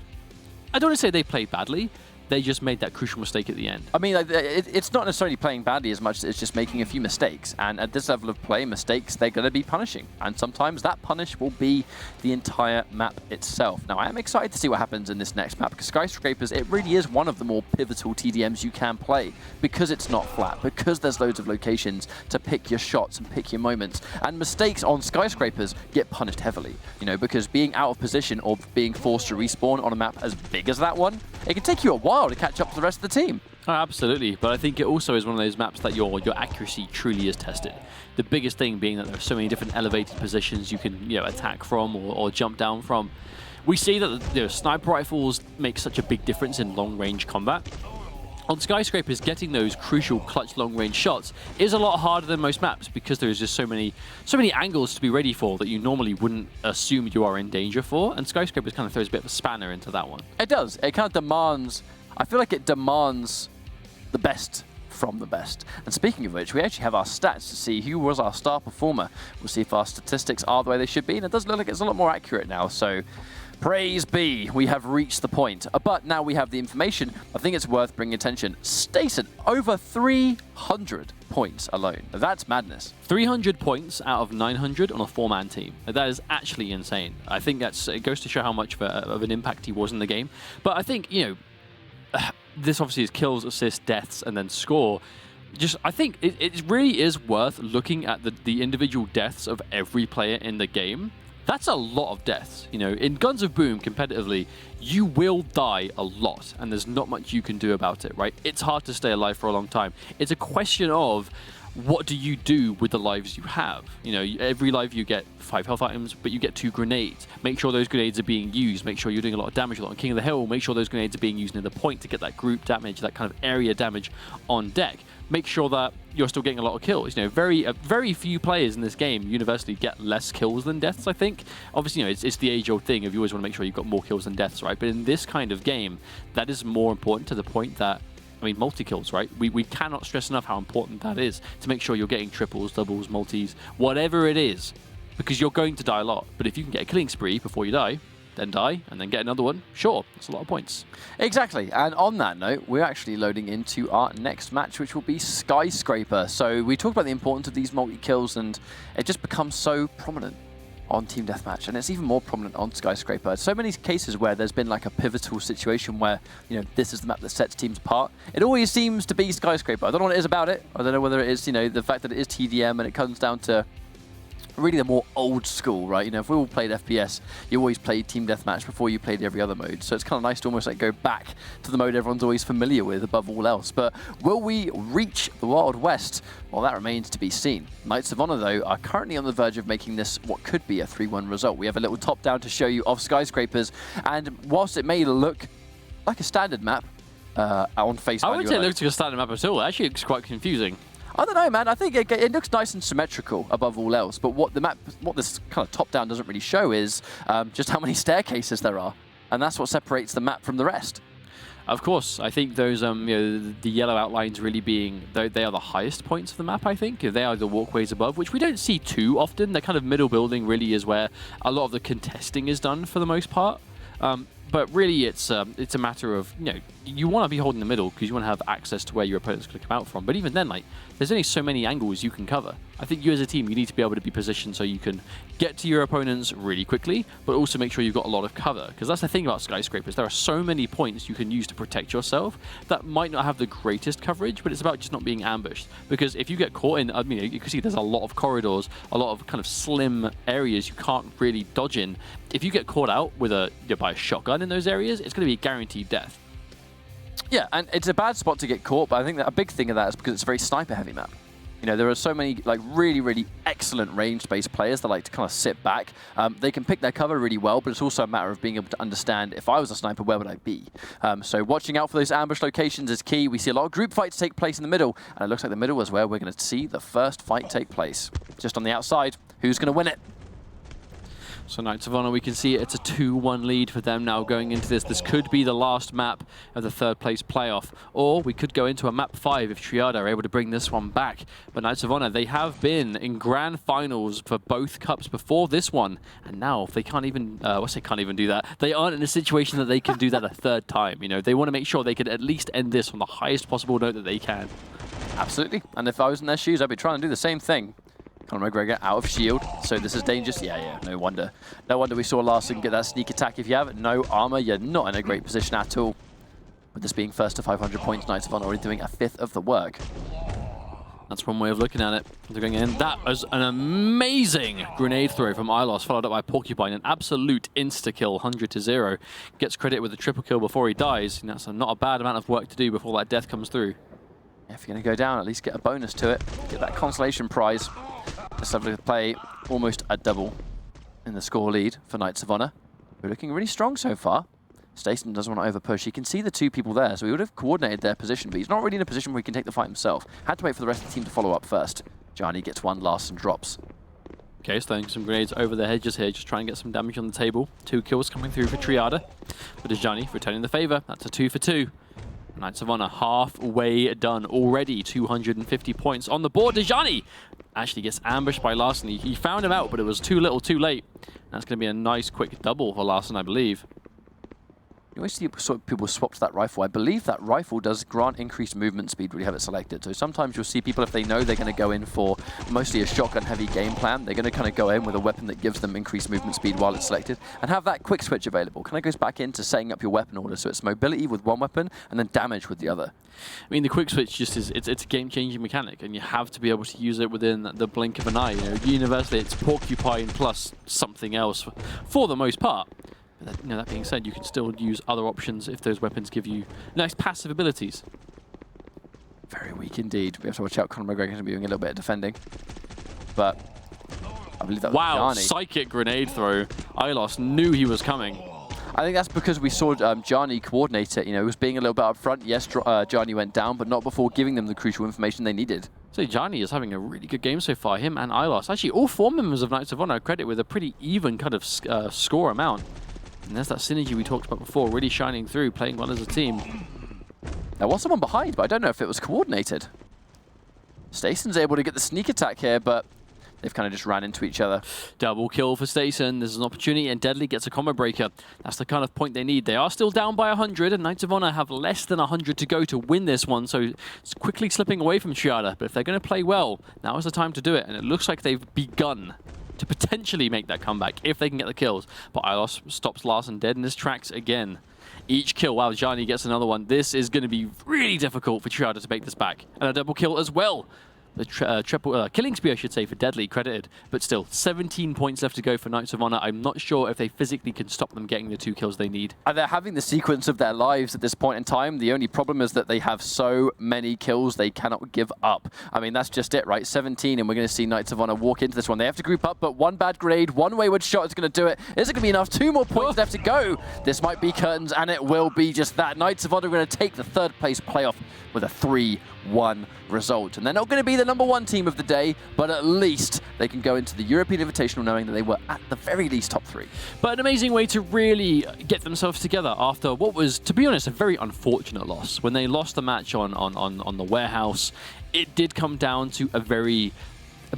I don't want to say they played badly. They just made that crucial mistake at the end. I mean, it's not necessarily playing badly as much as it's just making a few mistakes. And at this level of play, mistakes, they're going to be punishing. And sometimes that punish will be the entire map itself. Now, I am excited to see what happens in this next map because Skyscrapers, it really is one of the more pivotal TDMs you can play because it's not flat, because there's loads of locations to pick your shots and pick your moments. And mistakes on Skyscrapers get punished heavily, you know, because being out of position or being forced to respawn on a map as big as that one, it can take you a while to catch up to the rest of the team. Oh, absolutely, but I think it also is one of those maps that your accuracy truly is tested. The biggest thing being that there are so many different elevated positions you can attack from or jump down from. We see that sniper rifles make such a big difference in long-range combat. On Skyscrapers, getting those crucial clutch long-range shots is a lot harder than most maps because there is just so many angles to be ready for that you normally wouldn't assume you are in danger for, and Skyscrapers kind of throws a bit of a spanner into that one. It does. It kind of demands, I feel like it demands the best from the best. And speaking of which, we actually have our stats to see who was our star performer. We'll see if our statistics are the way they should be, and it does look like it's a lot more accurate now, so praise be, we have reached the point. But now we have the information, I think it's worth bringing attention. Stason, over 300 points alone. That's madness. 300 points out of 900 on a 4-man team. That is actually insane. I think it goes to show how much of an impact he was in the game. But I think, this obviously is kills, assists, deaths, and then score. I think it really is worth looking at the individual deaths of every player in the game. That's a lot of deaths. You know, in Guns of Boom, competitively, you will die a lot, and there's not much you can do about it, right? It's hard to stay alive for a long time. It's a question of what do you do with the lives you have? You know, every life you get 5 health items, but you get 2 grenades. Make sure those grenades are being used. Make sure you're doing a lot of damage. A lot on King of the Hill. Make sure those grenades are being used near the point to get that group damage, that kind of area damage on deck. Make sure that you're still getting a lot of kills. You know, very few players in this game universally get less kills than deaths, I think. Obviously, you know, it's the age-old thing of you always want to make sure you've got more kills than deaths, right? But in this kind of game, that is more important to the point that, I mean, multi-kills, right? We cannot stress enough how important that is to make sure you're getting triples, doubles, multis, whatever it is, because you're going to die a lot. But if you can get a killing spree before you die, then die, and then get another one, sure, that's a lot of points. Exactly, and on that note, we're actually loading into our next match, which will be Skyscraper. So we talked about the importance of these multi-kills, and it just becomes so prominent on Team Deathmatch, and it's even more prominent on Skyscraper. So many cases where there's been like a pivotal situation where, you know, this is the map that sets teams apart. It always seems to be Skyscraper. I don't know what it is about it. I don't know whether it is, you know, the fact that it is TDM and it comes down to really the more old school, right? You know, if we all played FPS, you always played Team Deathmatch before you played every other mode. So it's kind of nice to almost like go back to the mode everyone's always familiar with above all else. But will we reach the Wild West? Well, that remains to be seen. Knights of Honor, though, are currently on the verge of making this what could be a 3-1 result. We have a little top down to show you of Skyscrapers. And whilst it may look like a standard map on face value, I wouldn't say it looks like a standard map at all. It actually looks quite confusing. I don't know, man. I think it looks nice and symmetrical above all else. But what this kind of top-down doesn't really show is just how many staircases there are, and that's what separates the map from the rest. Of course, I think those you know, the yellow outlines really being they are the highest points of the map. I think they are the walkways above, which we don't see too often. The kind of middle building really is where a lot of the contesting is done for the most part. But really, it's a matter of, you know, you want to be holding the middle because you want to have access to where your opponent's going to come out from. But even then, like, there's only so many angles you can cover. I think you as a team, you need to be able to be positioned so you can get to your opponents really quickly, but also make sure you've got a lot of cover. Because that's the thing about Skyscrapers. There are so many points you can use to protect yourself that might not have the greatest coverage, but it's about just not being ambushed. Because if you get caught in, I mean, you can see there's a lot of corridors, a lot of kind of slim areas you can't really dodge in. If you get caught out with by a shotgun in those areas, it's going to be guaranteed death. Yeah, and it's a bad spot to get caught, but I think that a big thing of that is because it's a very sniper-heavy map. You know, there are so many like really excellent range-based players that like to kind of sit back. They can pick their cover really well, but it's also a matter of being able to understand, if I was a sniper, where would I be? So watching out for those ambush locations is key. We see a lot of group fights take place in the middle, and it looks like the middle is where we're going to see the first fight take place. Just on the outside, who's going to win it? So Knights of Honor, we can see it's a 2-1 lead for them now going into this. This could be the last map of the third place playoff. Or we could go into a map 5 if Triada are able to bring this one back. But Knights of Honor, they have been in grand finals for both cups before this one. And now they can't even, can't even do that. They aren't in a situation that they can do that a third time. You know, they want to make sure they could at least end this on the highest possible note that they can. Absolutely. And if I was in their shoes, I'd be trying to do the same thing. Conor McGregor out of shield, so this is dangerous. Yeah, no wonder. No wonder we saw Larson get that sneak attack. If you have no armor, you're not in a great position at all. With this being first to 500 points, Knights of Honor already doing a fifth of the work. That's one way of looking at it. They're going in. That was an amazing grenade throw from Ilos, followed up by Porcupine. An absolute insta-kill, 100-0. Gets credit with a triple kill before he dies. And that's not a bad amount of work to do before that death comes through. If you're going to go down, at least get a bonus to it. Get that consolation prize. Let's have a play almost a double in the score lead for Knights of Honor. We're looking really strong so far. Stason doesn't want to overpush. He can see the two people there, so he would have coordinated their position, but he's not really in a position where he can take the fight himself. Had to wait for the rest of the team to follow up first. Johnny gets one, Larson drops. Okay, so throwing some grenades over the hedges here, just try and get some damage on the table. 2 kills coming through for Triada. But Johnny returning the favor. That's a 2 for 2. Knights of Honor halfway done already. 250 points on the board. Dejani actually gets ambushed by Larson. He found him out, but it was too little, too late. That's going to be a nice, quick double for Larson, I believe. You always see sort of people swap to that rifle. I believe that rifle does grant increased movement speed when you have it selected. So sometimes you'll see people, if they know they're going to go in for mostly a shotgun-heavy game plan, they're going to kind of go in with a weapon that gives them increased movement speed while it's selected, and have that quick switch available. Kind of goes back into setting up your weapon order, so it's mobility with one weapon and then damage with the other. I mean, the quick switch just is, it's a game-changing mechanic, and you have to be able to use it within the blink of an eye. You know, universally, it's porcupine plus something else for the most part. But that, that being said, you can still use other options if those weapons give you nice passive abilities. Very weak indeed. We have to watch out. Conor McGregor's going to be doing a little bit of defending. But I believe that was Wow, Gianni. psychic grenade throw. Ilos knew he was coming. I think that's because we saw Gianni coordinate it. You know, he was being a little bit up front. Yes, Gianni went down, but not before giving them the crucial information they needed. So Gianni is having a really good game so far. Him and Ilos. Actually, all 4 members of Knights of Honor credit with a pretty even kind of score amount. And there's that synergy we talked about before, really shining through, playing well as a team. There was someone behind, but I don't know if it was coordinated. Stacen's able to get the sneak attack here, but they've kind of just ran into each other. Double kill for Stacen. There's an opportunity, and Deadly gets a combo breaker. That's the kind of point they need. They are still down by 100, and Knights of Honor have less than 100 to go to win this one, so it's quickly slipping away from Triada. But if they're going to play well, now is the time to do it, and it looks like they've begun to potentially make that comeback if they can get the kills. But Ilos stops Larson dead in his tracks again. Each kill, wow, Gianni gets another one. This is going to be really difficult for Triada to make this back. And a double kill as well. The triple killing spree, I should say, for Deadly credited, but still 17 points left to go for Knights of Honor. I'm not sure if they physically can stop them getting the 2 kills they need. They're having the sequence of their lives at this point in time. The only problem is that they have so many kills they cannot give up. I mean, that's just it, right? 17, and we're going to see Knights of Honor walk into this one. They have to group up, but one bad grenade, one wayward shot is going to do it. Is it going to be enough? 2 more points left to go. This might be curtains, and it will be just that. Knights of Honor are going to take the 3rd place playoff with a 3-1 result. And they're not going to be the #1 team of the day, but at least they can go into the European Invitational knowing that they were at the very least top 3. But an amazing way to really get themselves together after what was, to be honest, a very unfortunate loss. When they lost the match on the warehouse, it did come down to a very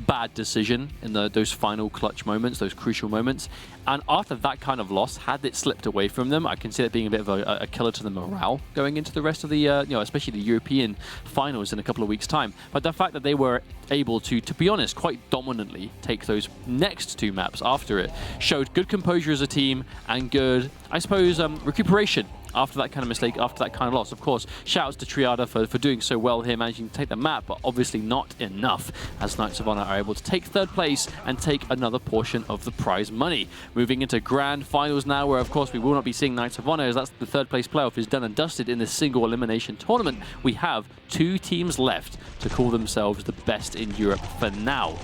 bad decision in those final clutch moments, those crucial moments. And after that kind of loss, had it slipped away from them, I can see it being a bit of a killer to the morale going into the rest of the, especially the European finals in a couple of weeks' time. But the fact that they were able to be honest, quite dominantly take those next 2 maps after it showed good composure as a team and good, I suppose, recuperation after that kind of mistake, after that kind of loss. Of course, shout-outs to Triada for doing so well here, managing to take the map, but obviously not enough, as Knights of Honor are able to take 3rd place and take another portion of the prize money. Moving into grand finals now, where of course we will not be seeing Knights of Honor, as that's the 3rd place playoff is done and dusted in this single elimination tournament. We have 2 teams left to call themselves the best in Europe for now.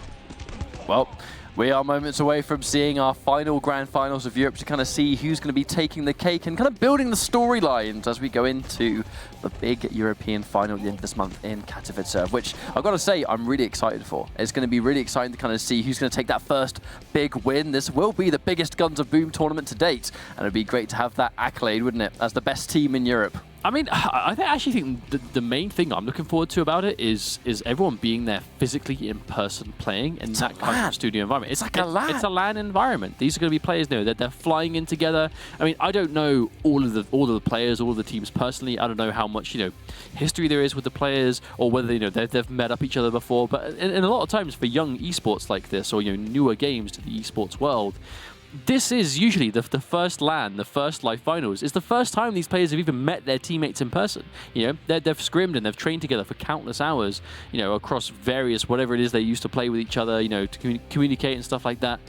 Well, we are moments away from seeing our final grand finals of Europe to kind of see who's going to be taking the cake and kind of building the storylines as we go into the big European final at the end of this month in Katowice, which I've got to say I'm really excited for. It's going to be really exciting to kind of see who's going to take that first big win. This will be the biggest Guns of Boom tournament to date, and it'd be great to have that accolade, wouldn't it, as the best team in Europe. I mean, I actually think the main thing I'm looking forward to about it is everyone being there physically in person playing in that kind of studio environment. It's like a LAN. It's a LAN environment. These are going to be players, that they're flying in together. I mean, I don't know all of the players, all of the teams personally. I don't know how much history there is with the players, or whether they've met up each other before. But in a lot of times for young esports like this, or newer games to the esports world, this is usually the first LAN, the first live finals. It's the first time these players have even met their teammates in person. They've scrimmed and they've trained together for countless hours, across various whatever it is they used to play with each other, to communicate and stuff like that.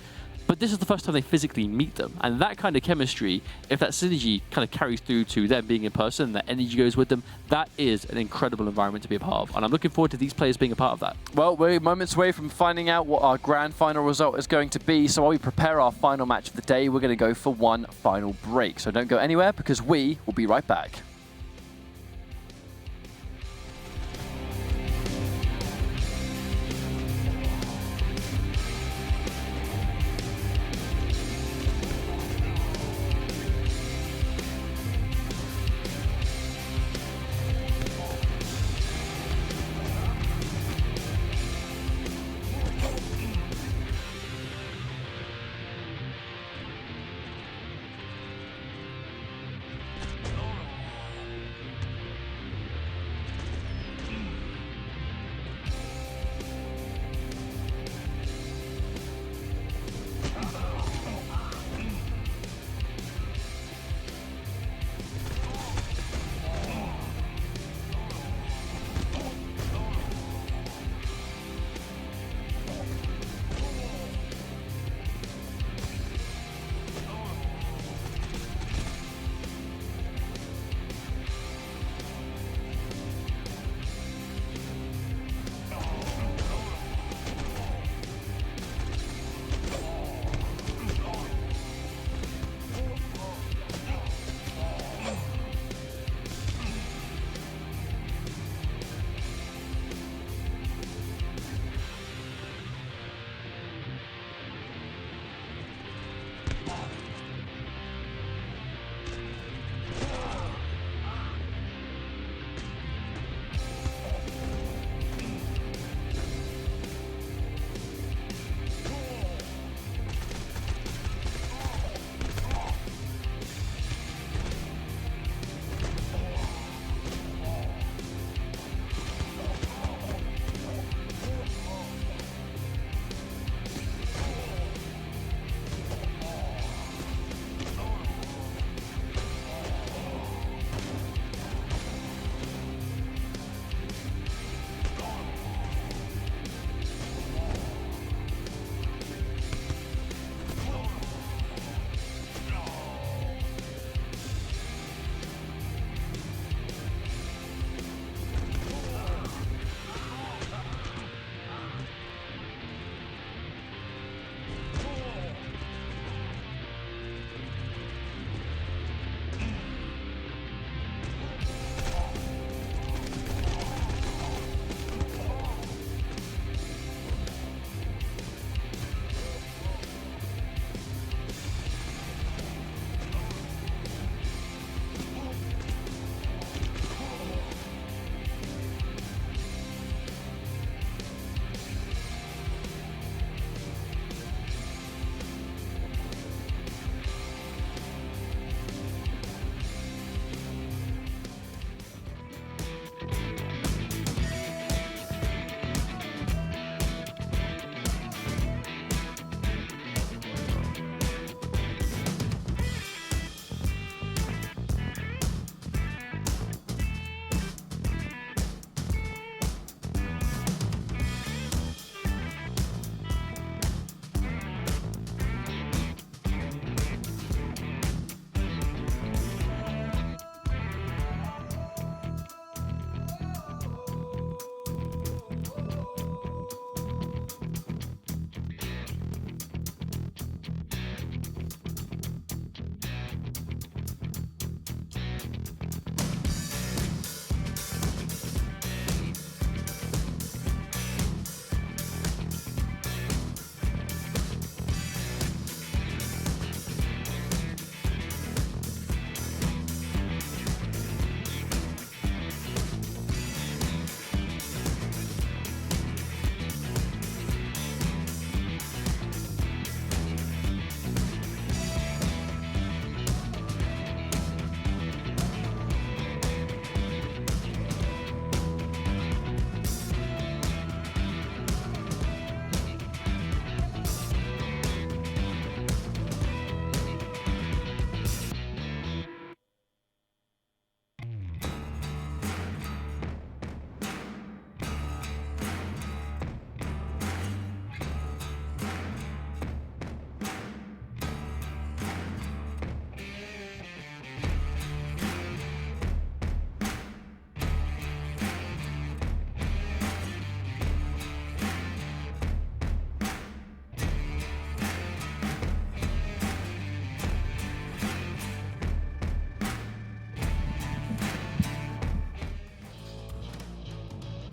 But this is the first time they physically meet them. And that kind of chemistry, if that synergy kind of carries through to them being in person, and that energy goes with them, that is an incredible environment to be a part of. And I'm looking forward to these players being a part of that. Well, we're moments away from finding out what our grand final result is going to be. So while we prepare our final match of the day, we're going to go for one final break. So don't go anywhere, because we will be right back.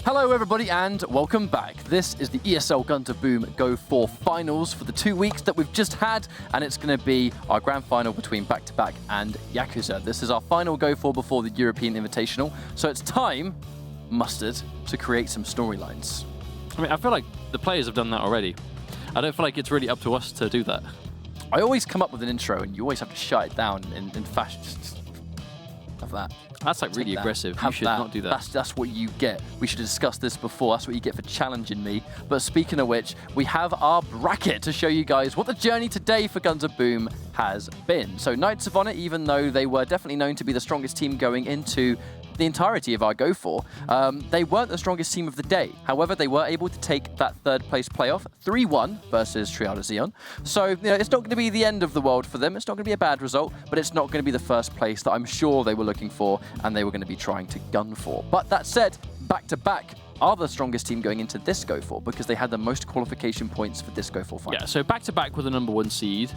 Hello everybody and welcome back. This is the ESL Gun2Boom Go4 finals for the 2 weeks that we've just had, and it's going to be our grand final between Back2Back and Yakuza. This is our final Go4 before the European Invitational, so it's time, Mustard, to create some storylines. I mean, I feel like the players have done that already. I don't feel like it's really up to us to do that. I always come up with an intro and you always have to shut it down in fashion. Have that. That's like really aggressive. You should not do that. That's what you get. We should have discussed this before. That's what you get for challenging me. But speaking of which, we have our bracket to show you guys what the journey today for Gun2Boom has been. So Knights of Honor, even though they were definitely known to be the strongest team going into the entirety of our Go4, they weren't the strongest team of the day. However, they were able to take that third place playoff 3-1 versus Triada Zeon. So, you know, it's not going to be the end of the world for them. It's not going to be a bad result, but it's not going to be the first place that I'm sure they were looking for and they were going to be trying to gun for. But that said, Back2Back are the strongest team going into this Go4 because they had the most qualification points for this Go4 final. Yeah, so Back2Back were the #1 seed.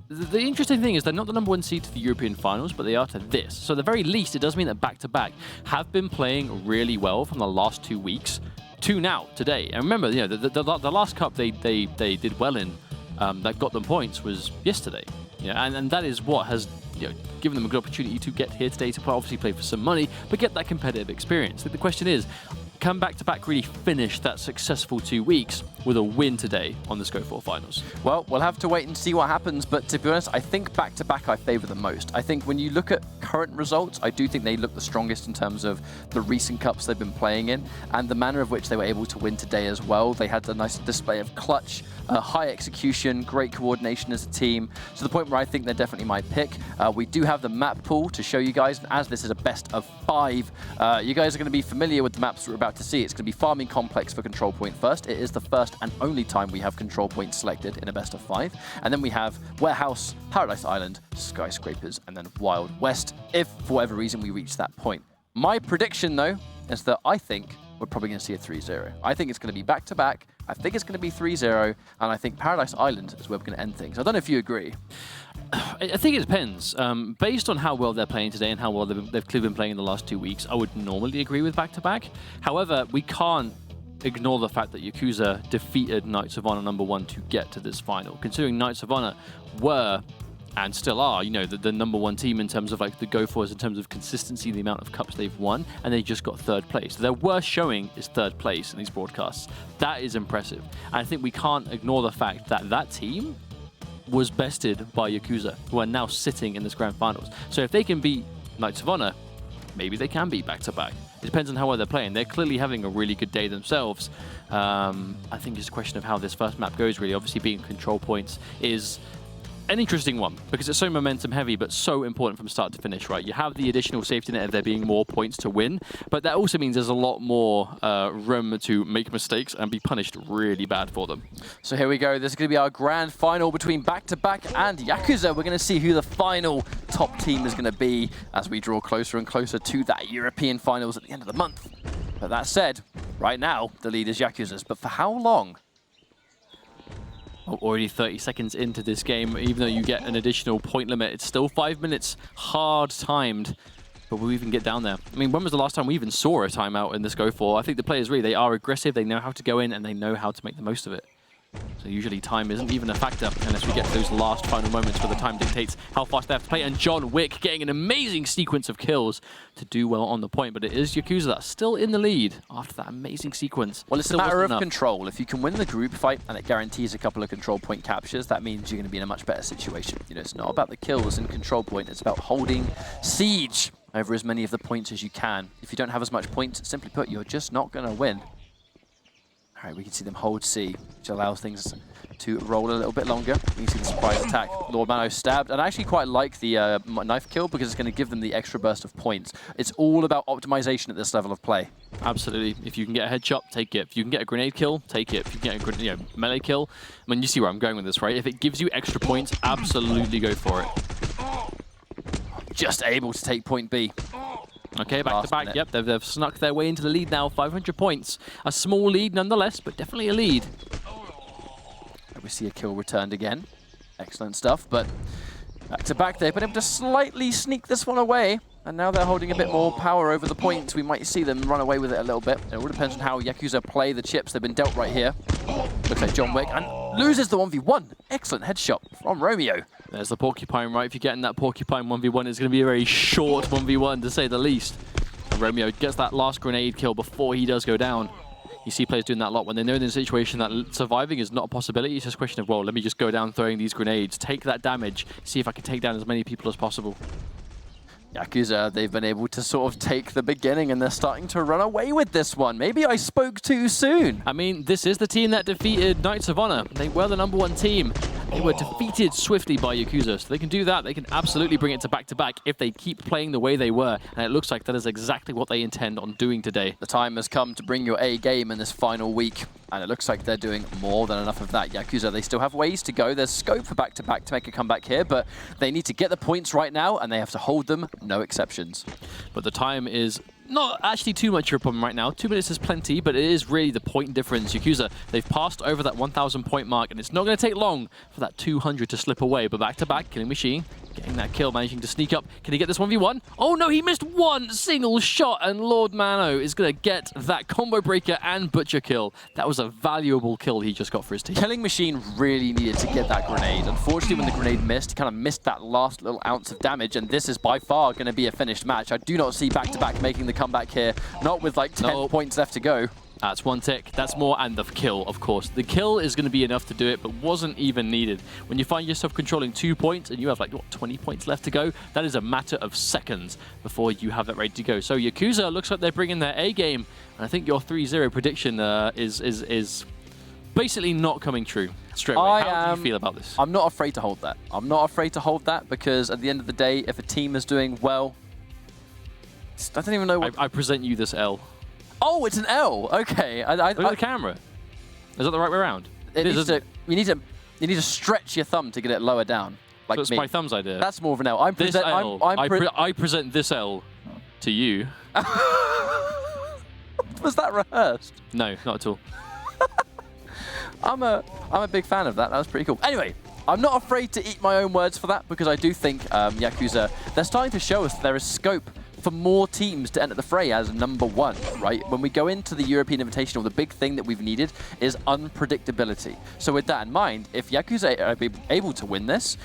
The interesting thing is they're not the #1 seed to the European finals, but they are to this. So at the very least, it does mean that Back2Back have been playing really well from the last 2 weeks to now, today. And remember, you know, the last cup they did well in that got them points was yesterday. Yeah, and that is what has, you know, given them a good opportunity to get here today to obviously play for some money, but get that competitive experience. The question is, can Back2Back really finish that successful 2 weeks with a win today on this Go4 finals? Well, we'll have to wait and see what happens, but to be honest, I think Back2Back I favour the most. I think when you look at current results, I do think they look the strongest in terms of the recent cups they've been playing in, and the manner of which they were able to win today as well. They had a nice display of clutch, high execution, great coordination as a team, to the point where I think they're definitely my pick. We do have the map pool to show you guys, and as this is a best of 5, you guys are going to be familiar with the maps we're about to see. It's going to be Farming Complex for Control Point first. It is the first and only time we have Control Point selected in a best of 5. And then we have Warehouse, Paradise Island, Skyscrapers, and then Wild West, if for whatever reason we reach that point. My prediction, though, is that I think we're probably going to see a 3-0. I think it's going to be Back2Back. I think it's going to be 3-0, and I think Paradise Island is where we're going to end things. I don't know if you agree. I think it depends. Based on how well they're playing today and how well they've clearly been playing in the last 2 weeks, I would normally agree with Back2Back. However, we can't ignore the fact that Yakuza defeated Knights of Honor #1 to get to this final. Considering Knights of Honor were, and still are, you know, the #1 team in terms of like the Go4s, in terms of consistency, the amount of cups they've won, and they just got 3rd place. Their worst showing is 3rd place in these broadcasts. That is impressive. And I think we can't ignore the fact that that team was bested by Yakuza, who are now sitting in this grand finals. So if they can beat Knights of Honor, maybe they can beat Back2Back. It depends on how well they're playing. They're clearly having a really good day themselves. I think it's a question of how this first map goes, really. Obviously, being Control Points is an interesting one because it's so momentum heavy, but so important from start to finish, right? You have the additional safety net of there being more points to win, but that also means there's a lot more room to make mistakes and be punished really bad for them. So here we go. This is going to be our grand final between Back2Back and Yakuza. We're going to see who the final top team is going to be as we draw closer and closer to that European finals at the end of the month. But that said, right now, the lead is Yakuza's. But for how long? Already 30 seconds into this game, even though you get an additional point limit, it's still 5 minutes, hard timed. But will we even get down there? I mean, when was the last time we even saw a timeout in this Go4? I think the players really, they are aggressive, they know how to go in, and they know how to make the most of it. So usually time isn't even a factor unless we get to those last final moments where the time dictates how fast they have to play. And John Wick getting an amazing sequence of kills to do well on the point. But it is Yakuza that's still in the lead after that amazing sequence. Well, it's a matter of control. If you can win the group fight and it guarantees a couple of control point captures, that means you're going to be in a much better situation. You know, it's not about the kills and control point. It's about holding siege over as many of the points as you can. If you don't have as much points, simply put, you're just not going to win. All right, we can see them hold C, which allows things to roll a little bit longer. We can see the surprise attack. Lord Mano stabbed, and I actually quite like the knife kill because it's going to give them the extra burst of points. It's all about optimization at this level of play. Absolutely. If you can get a headshot, take it. If you can get a grenade kill, take it. If you can get a melee kill, I mean, you see where I'm going with this, right? If it gives you extra points, absolutely go for it. Just able to take point B. Okay, Back2Back. Yep, they've snuck their way into the lead now. 500 points. A small lead nonetheless, but definitely a lead. We see a kill returned again. Excellent stuff, but Back2Back, they've been able to slightly sneak this one away. And now they're holding a bit more power over the point. We might see them run away with it a little bit. It all depends on how Yakuza play the chips they've been dealt right here. Looks like John Wick and loses the 1v1. Excellent headshot from Romeo. There's the Porcupine, right? If you're getting that Porcupine 1v1, it's going to be a very short 1v1 to say the least. And Romeo gets that last grenade kill before he does go down. You see players doing that a lot when they know in a situation that surviving is not a possibility. It's just a question of, well, let me just go down throwing these grenades, take that damage, see if I can take down as many people as possible. Yakuza, they've been able to sort of take the beginning and they're starting to run away with this one. Maybe I spoke too soon. I mean, this is the team that defeated Knights of Honor. They were the #1 team. They were defeated swiftly by Yakuza, so they can do that. They can absolutely bring it to back-to-back if they keep playing the way they were, and it looks like that is exactly what they intend on doing today. The time has come to bring your A game in this final week, and it looks like they're doing more than enough of that. Yakuza, they still have ways to go. There's scope for back-to-back to make a comeback here, but they need to get the points right now, and they have to hold them, no exceptions. But the time is not actually too much of a problem right now. 2 minutes is plenty, but it is really the point difference. Yakuza, they've passed over that 1,000 point mark, and it's not going to take long for that 200 to slip away. But back-to-back, Killing Machine, getting that kill, managing to sneak up. Can he get this 1v1? Oh no, he missed one single shot, and Lord Mano is going to get that combo breaker and butcher kill. That was a valuable kill he just got for his team. Killing Machine really needed to get that grenade. Unfortunately, when the grenade missed, he kind of missed that last little ounce of damage, and this is by far going to be a finished match. I do not see back-to-back making the comeback here, not with like 10 points left to go. That's one tick. That's more, and the kill, of course. The kill is going to be enough to do it, but wasn't even needed. When you find yourself controlling 2 points and you have like, what, 20 points left to go, that is a matter of seconds before you have that ready to go. So Yakuza looks like they're bringing their A game, and I think your 3-0 prediction is basically not coming true straight away. How do you feel about this? I'm not afraid to hold that. I'm not afraid to hold that because at the end of the day, if a team is doing well, I don't even know what... I present you this L. Oh, it's an L. Okay. Look at the camera. Is that the right way around? You need to stretch your thumb to get it lower down. Like so it's me. my thumb's idea. That's more of an L. I present this L to you. Was that rehearsed? No, not at all. I'm a big fan of that. That was pretty cool. Anyway, I'm not afraid to eat my own words for that because I do think Yakuza, they're starting to show us there is scope for more teams to enter the fray as #1, right? When we go into the European Invitational, the big thing that we've needed is unpredictability. So with that in mind, if Yakuza are able to win this,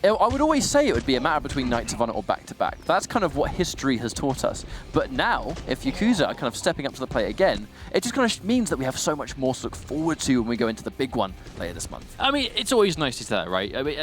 I would always say it would be a matter between Knights of Honor or back-to-back. That's kind of what history has taught us. But now, if Yakuza are kind of stepping up to the plate again, it just kind of means that we have so much more to look forward to when we go into the big one later this month. I mean, it's always nice to see that, right? I mean,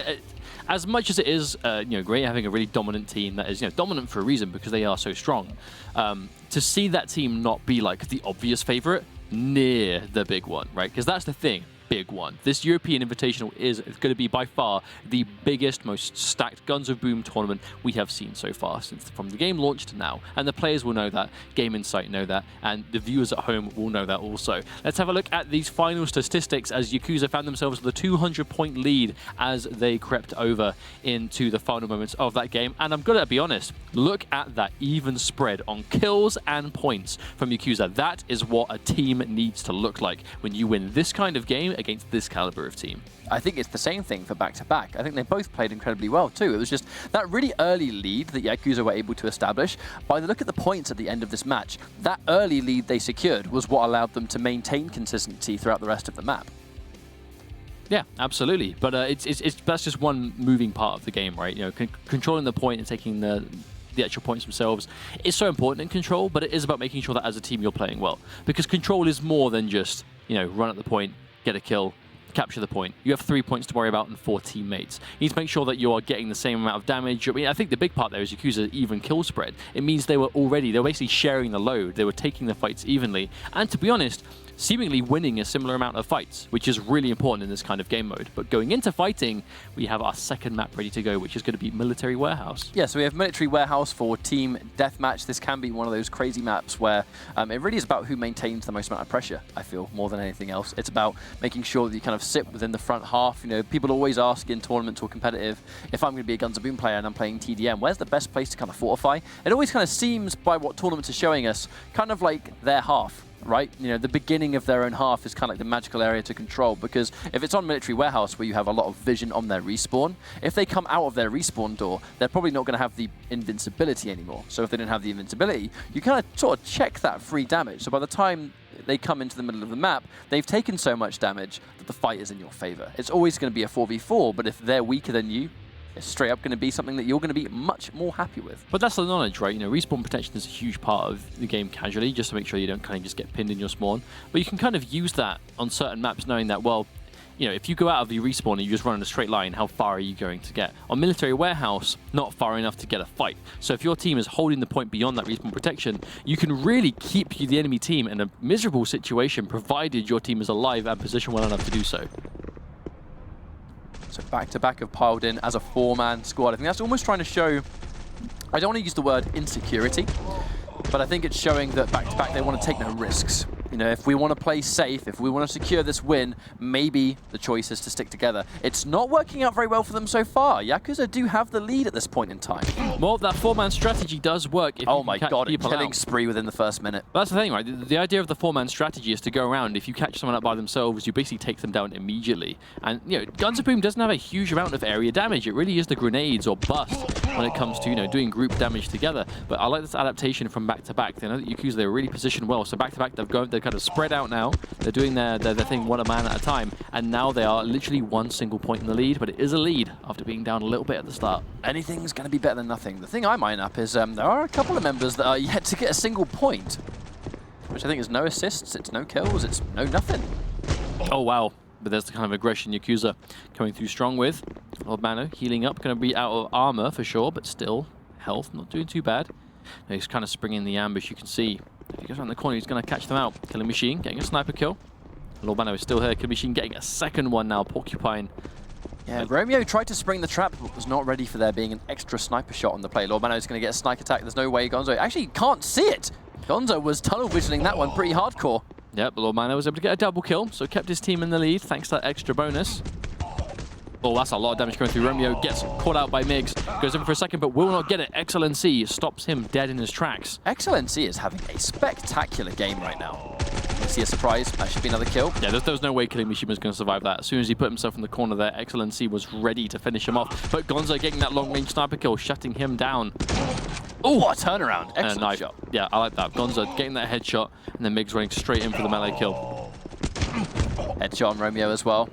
as much as it is, great having a really dominant team that is, dominant for a reason because they are so strong. To see that team not be like the obvious favorite near the big one, right? Because that's the thing. Big one. This European Invitational is going to be by far the biggest, most stacked Guns of Boom tournament we have seen so far from the game launch to now. And the players will know that, Game Insight know that, and the viewers at home will know that also. Let's have a look at these final statistics as Yakuza found themselves with a 200-point lead as they crept over into the final moments of that game. And I'm going to be honest, look at that even spread on kills and points from Yakuza. That is what a team needs to look like when you win this kind of game against this caliber of team. I think it's the same thing for back-to-back. I think they both played incredibly well too. It was just that really early lead that Yakuza were able to establish. By the look at the points at the end of this match, that early lead they secured was what allowed them to maintain consistency throughout the rest of the map. Yeah, absolutely. But that's just one moving part of the game, right? Controlling the point and taking the actual points themselves is so important in Control, but it is about making sure that as a team you're playing well. Because Control is more than just, run at the point, get a kill, capture the point. You have 3 points to worry about and 4 teammates. You need to make sure that you are getting the same amount of damage. I mean, I think the big part there is Yakuza's even kill spread. It means they were basically sharing the load. They were taking the fights evenly. And to be honest, seemingly winning a similar amount of fights, which is really important in this kind of game mode. But going into fighting, we have our second map ready to go, which is going to be Military Warehouse. Yeah, so we have Military Warehouse for Team Deathmatch. This can be one of those crazy maps where it really is about who maintains the most amount of pressure, I feel, more than anything else. It's about making sure that you kind of sit within the front half. People always ask in tournaments or competitive, if I'm going to be a Guns of Boom player and I'm playing TDM, where's the best place to kind of fortify? It always kind of seems, by what tournaments are showing us, kind of like their half. right? You know, the beginning of their own half is kind of like the magical area to control, because if it's on Military Warehouse where you have a lot of vision on their respawn, if they come out of their respawn door, they're probably not going to have the invincibility anymore. So if they don't have the invincibility, you kind of sort of check that free damage. So by the time they come into the middle of the map, they've taken so much damage that the fight is in your favor. It's always going to be a 4v4, but if they're weaker than you, it's straight up going to be something that you're going to be much more happy with. But that's the knowledge, right? You know, respawn protection is a huge part of the game casually, just to make sure you don't kind of just get pinned in your spawn. But you can kind of use that on certain maps, knowing that, well, you know, if you go out of your respawn and you just run in a straight line, how far are you going to get? On Military Warehouse, not far enough to get a fight. So if your team is holding the point beyond that respawn protection, you can really keep the enemy team in a miserable situation, provided your team is alive and positioned well enough to do so. So back-to-back have piled in as a 4-man squad. I think that's almost trying to show, I don't want to use the word insecurity, but I think it's showing that back-to-back they want to take no risks. You know, if we want to play safe, if we want to secure this win, maybe the choice is to stick together. It's not working out very well for them so far. Yakuza do have the lead at this point in time. Well, that 4-man strategy does work if oh you my catch god, a people killing out. spree within the first minute. But that's the thing, right? The idea of the 4-man strategy is to go around. If you catch someone up by themselves, you basically take them down immediately. And, you know, Guns of Boom doesn't have a huge amount of area damage. It really is the grenades or bust when it comes to, you know, doing group damage together. But I like this adaptation from back-to-back. They know that Yakuza, they're really positioned well. So back-to-back, they're kind of spread out now. They're doing their thing one a man at a time, and now they are literally one single point in the lead, but it is a lead after being down a little bit at the start. Anything's going to be better than nothing. The thing I mine up is there are a couple of members that are yet to get a single point, which I think is no assists, it's no kills, it's no nothing. Oh wow, but there's the kind of aggression Yakuza coming through strong with. Old Mano healing up, going to be out of armor for sure, but still health, not doing too bad. Now he's kind of springing the ambush, you can see. If he goes around the corner, he's going to catch them out. Killing Machine, getting a sniper kill. Lord Mano is still here. Killing Machine getting a second one now. Porcupine. Yeah, Romeo tried to spring the trap, but was not ready for there being an extra sniper shot on the play. Lord Mano is going to get a snipe attack. There's no way Gonzo actually can't see it. Gonzo was tunnel visioning that one pretty hardcore. Yep, but Lord Mano was able to get a double kill, so kept his team in the lead thanks to that extra bonus. Oh, that's a lot of damage going through. Romeo gets caught out by Migs, goes in for a second, but will not get it. Excellency stops him dead in his tracks. Excellency is having a spectacular game right now. You see a surprise, that should be another kill. Yeah, there was no way Killing Machine was going to survive that. As soon as he put himself in the corner there, Excellency was ready to finish him off. But Gonzo getting that long-range sniper kill, shutting him down. Oh, what a turnaround. Excellent shot. Yeah, I like that. Gonzo getting that headshot, and then Migs running straight in for the melee kill. Headshot on Romeo as well.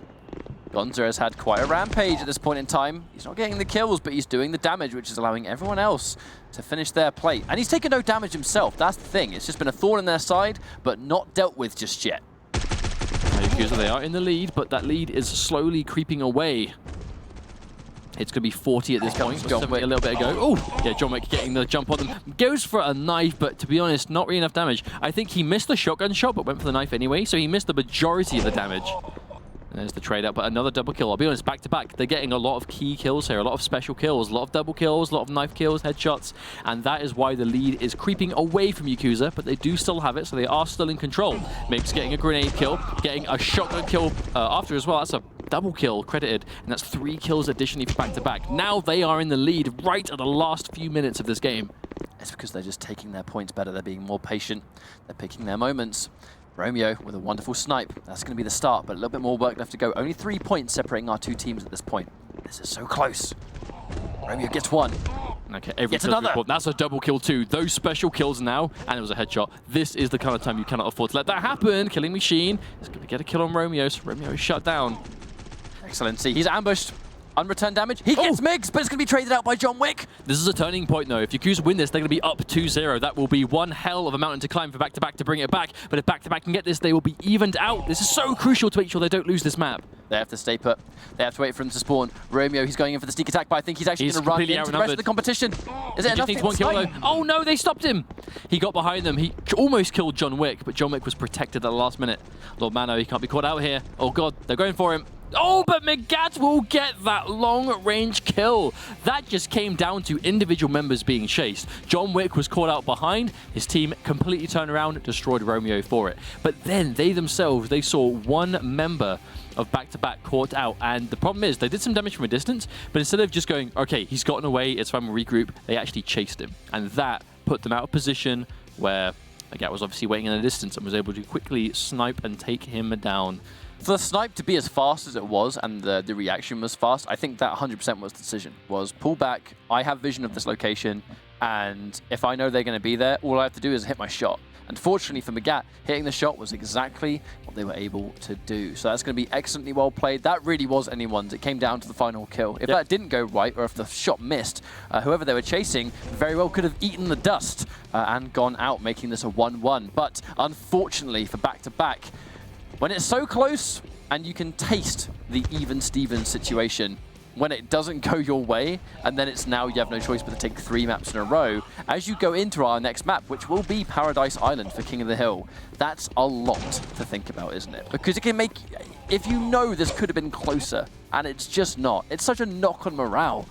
Gonzo has had quite a rampage at this point in time. He's not getting the kills, but he's doing the damage, which is allowing everyone else to finish their plate. And he's taken no damage himself. That's the thing. It's just been a thorn in their side, but not dealt with just yet. Yakuza, they are in the lead, but that lead is slowly creeping away. It's going to be 40 at this point. John Wick. A little bit ago. Oh, yeah, John Wick getting the jump on them. Goes for a knife, but to be honest, not really enough damage. I think he missed the shotgun shot, but went for the knife anyway, so he missed the majority of the damage. And there's the trade up, but another double kill. I'll be honest, back-to-back, they're getting a lot of key kills here, a lot of special kills, a lot of double kills, a lot of knife kills, headshots, and that is why the lead is creeping away from Yakuza, but they do still have it, so they are still in control. Migs getting a grenade kill, getting a shotgun kill after as well. That's a double kill credited, and that's 3 kills additionally for back-to-back. Now they are in the lead right at the last few minutes of this game. It's because they're just taking their points better. They're being more patient. They're picking their moments. Romeo with a wonderful snipe. That's going to be the start, but a little bit more work left to go. Only 3 points separating our two teams at this point. This is so close. Romeo gets one. Okay, every gets another. That's a double kill too. Those special kills now, and it was a headshot. This is the kind of time you cannot afford to let that happen. Killing Machine is going to get a kill on Romeo, so Romeo is shut down. Excellency. He's ambushed. Unreturned damage. He gets Migs, but it's going to be traded out by John Wick. This is a turning point, though. If Yakuza win this, they're going to be up 2-0. That will be one hell of a mountain to climb for back-to-back to bring it back. But if back-to-back can get this, they will be evened out. This is so crucial to make sure they don't lose this map. They have to stay put. They have to wait for him to spawn. Romeo, he's going in for the sneak attack, but I think he's actually going to run into the rest of the competition. Is it enough? Needs one kill, though. Oh, no, they stopped him. He got behind them. He almost killed John Wick, but John Wick was protected at the last minute. Lord Mano, he can't be caught out here. Oh, God, they're going for him. Oh, but Megat will get that long-range kill. That just came down to individual members being chased. John Wick was caught out behind. His team completely turned around, destroyed Romeo for it. But then they themselves, they saw one member of back-to-back caught out. And the problem is, they did some damage from a distance, but instead of just going, okay, he's gotten away, it's fine, we'll regroup, they actually chased him. And that put them out of position where Magat was obviously waiting in the distance and was able to quickly snipe and take him down. For the snipe to be as fast as it was and the reaction was fast, I think that 100% was the decision. Was pull back, I have vision of this location, and if I know they're going to be there, all I have to do is hit my shot. Unfortunately for Magat, hitting the shot was exactly what they were able to do. So that's going to be excellently well played. That really was anyone's. It came down to the final kill. If that didn't go right, or if the shot missed, whoever they were chasing very well could have eaten the dust and gone out, making this a 1-1. But unfortunately for back-to-back, when it's so close and you can taste the even-Steven situation, when it doesn't go your way, and then it's now you have no choice but to take 3 maps in a row, as you go into our next map, which will be Paradise Island for King of the Hill, that's a lot to think about, isn't it? Because it can make, if you know this could have been closer, and it's just not, it's such a knock on morale.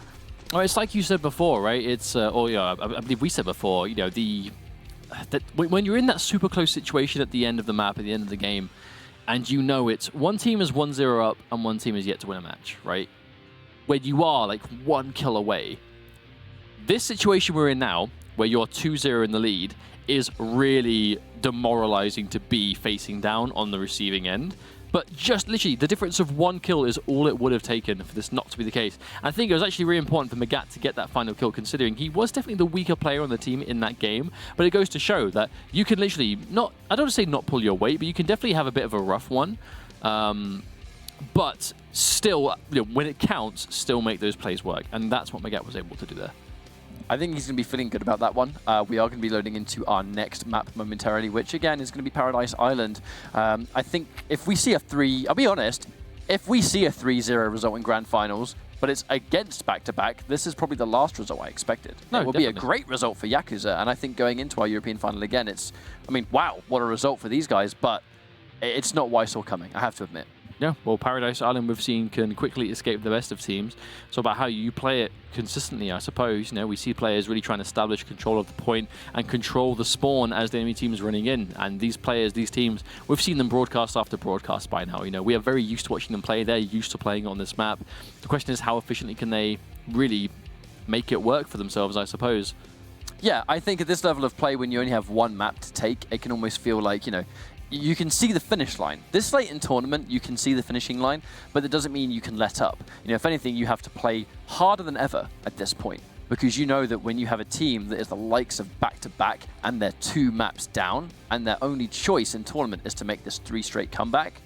Well, it's like you said before, right? It's, I believe we said before, you know, that when you're in that super close situation at the end of the map, at the end of the game, and you know it's one team is 1-0 up and one team is yet to win a match, right? When you are like 1 kill away, this situation we're in now, where you're 2-0 in the lead, is really demoralizing to be facing down on the receiving end. But just literally, the difference of 1 kill is all it would have taken for this not to be the case. I think it was actually really important for Magat to get that final kill, considering he was definitely the weaker player on the team in that game. But it goes to show that you can literally not, I don't want to say not pull your weight, but you can definitely have a bit of a rough one. But still, you know, when it counts, still make those plays work. And that's what Magat was able to do there. I think he's going to be feeling good about that one. We are going to be loading into our next map momentarily, which again is going to be Paradise Island. I think if we see I'll be honest, if we see a 3-0 result in Grand Finals, but it's against back-to-back, this is probably the last result I expected. No, it will be a great result for Yakuza, and I think going into our European final again, I mean, wow, what a result for these guys, but it's not what I saw coming, I have to admit. Yeah, well, Paradise Island we've seen can quickly escape the best of teams. So about how you play it consistently, I suppose. You know, we see players really trying to establish control of the point and control the spawn as the enemy team is running in. And these players, these teams, we've seen them broadcast after broadcast by now. You know, we are very used to watching them play. They're used to playing on this map. The question is, how efficiently can they really make it work for themselves, I suppose. Yeah, I think at this level of play, when you only have 1 map to take, it can almost feel like, you know, you can see the finish line. This late in tournament, you can see the finishing line, but that doesn't mean you can let up. You know, if anything, you have to play harder than ever at this point, because you know that when you have a team that is the likes of back-to-back and they're 2 maps down, and their only choice in tournament is to make this 3 straight comeback,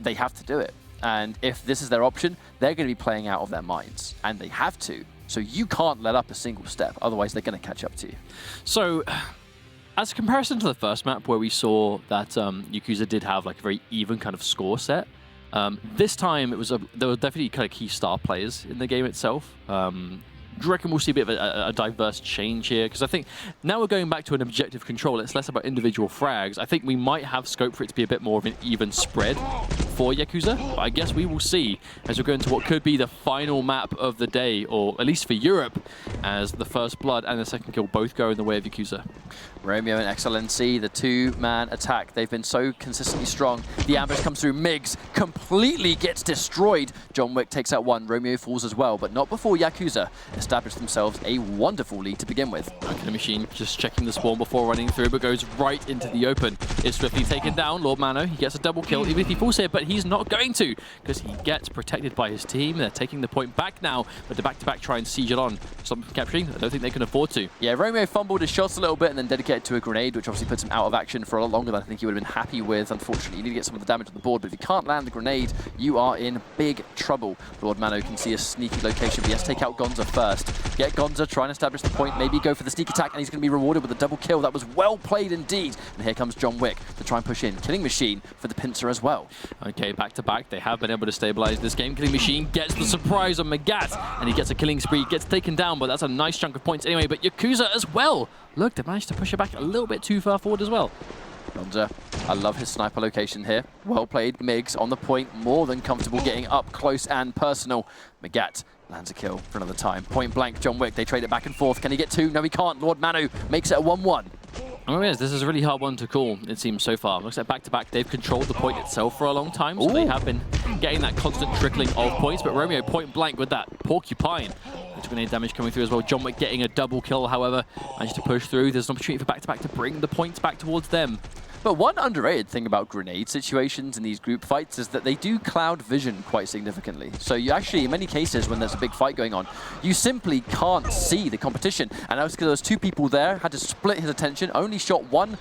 they have to do it. And if this is their option, they're going to be playing out of their minds, and they have to. So you can't let up a single step, otherwise they're going to catch up to you. So, as a comparison to the first map where we saw that Yakuza did have like a very even kind of score set, this time it was there were definitely kind of key star players in the game itself. Do you reckon we'll see a bit of a diverse change here? Because I think now we're going back to an objective control. It's less about individual frags. I think we might have scope for it to be a bit more of an even spread for Yakuza. But I guess we will see as we go into what could be the final map of the day, or at least for Europe, as the first blood and the second kill both go in the way of Yakuza. Romeo and XLNC, the 2-man attack, they've been so consistently strong. The ambush comes through, Migs completely gets destroyed. John Wick takes out 1, Romeo falls as well, but not before Yakuza established themselves a wonderful lead to begin with. Machine just checking the spawn before running through, but goes right into the open. Is swiftly taken down. Lord Mano, he gets a double kill, even if he falls here, but he's not going to, because he gets protected by his team. They're taking the point back now, but the back-to-back try and siege it on. Stop from capturing, I don't think they can afford to. Yeah, Romeo fumbled his shots a little bit and then dedicated to a grenade, which obviously puts him out of action for a lot longer than I think he would have been happy with. Unfortunately, you need to get some of the damage on the board, but if you can't land the grenade, you are in big trouble. Lord Mano can see a sneaky location, but he has to take out Gonza first. Get Gonza, try and establish the point, maybe go for the sneak attack, and he's going to be rewarded with a double kill. That was well played indeed. And here comes John Wick to try and push in. Killing Machine for the pincer as well. Okay, back-to-back, they have been able to stabilize this game. Killing Machine gets the surprise on Magat, and he gets a killing spree, gets taken down, but that's a nice chunk of points anyway. But Yakuza as well. Look, they managed to push it back a little bit too far forward as well. Gonza, I love his sniper location here. Well played, Migs on the point, more than comfortable getting up close and personal. Magat lands a kill for another time. Point blank, John Wick, they trade it back and forth. Can he get 2? No, he can't. Lord Manu makes it a 1-1. Oh yes, this is a really hard one to call, it seems so far. Looks like back-to-back, they've controlled the point itself for a long time, so they have been getting that constant trickling of points, but Romeo point blank with that porcupine. There's grenade damage coming through as well. John Wick getting a double kill, however, managed to push through. There's an opportunity for back-to-back to bring the points back towards them. But one underrated thing about grenade situations in these group fights is that they do cloud vision quite significantly. So you actually, in many cases, when there's a big fight going on, you simply can't see the competition. And because there was two people there, had to split his attention, only shot one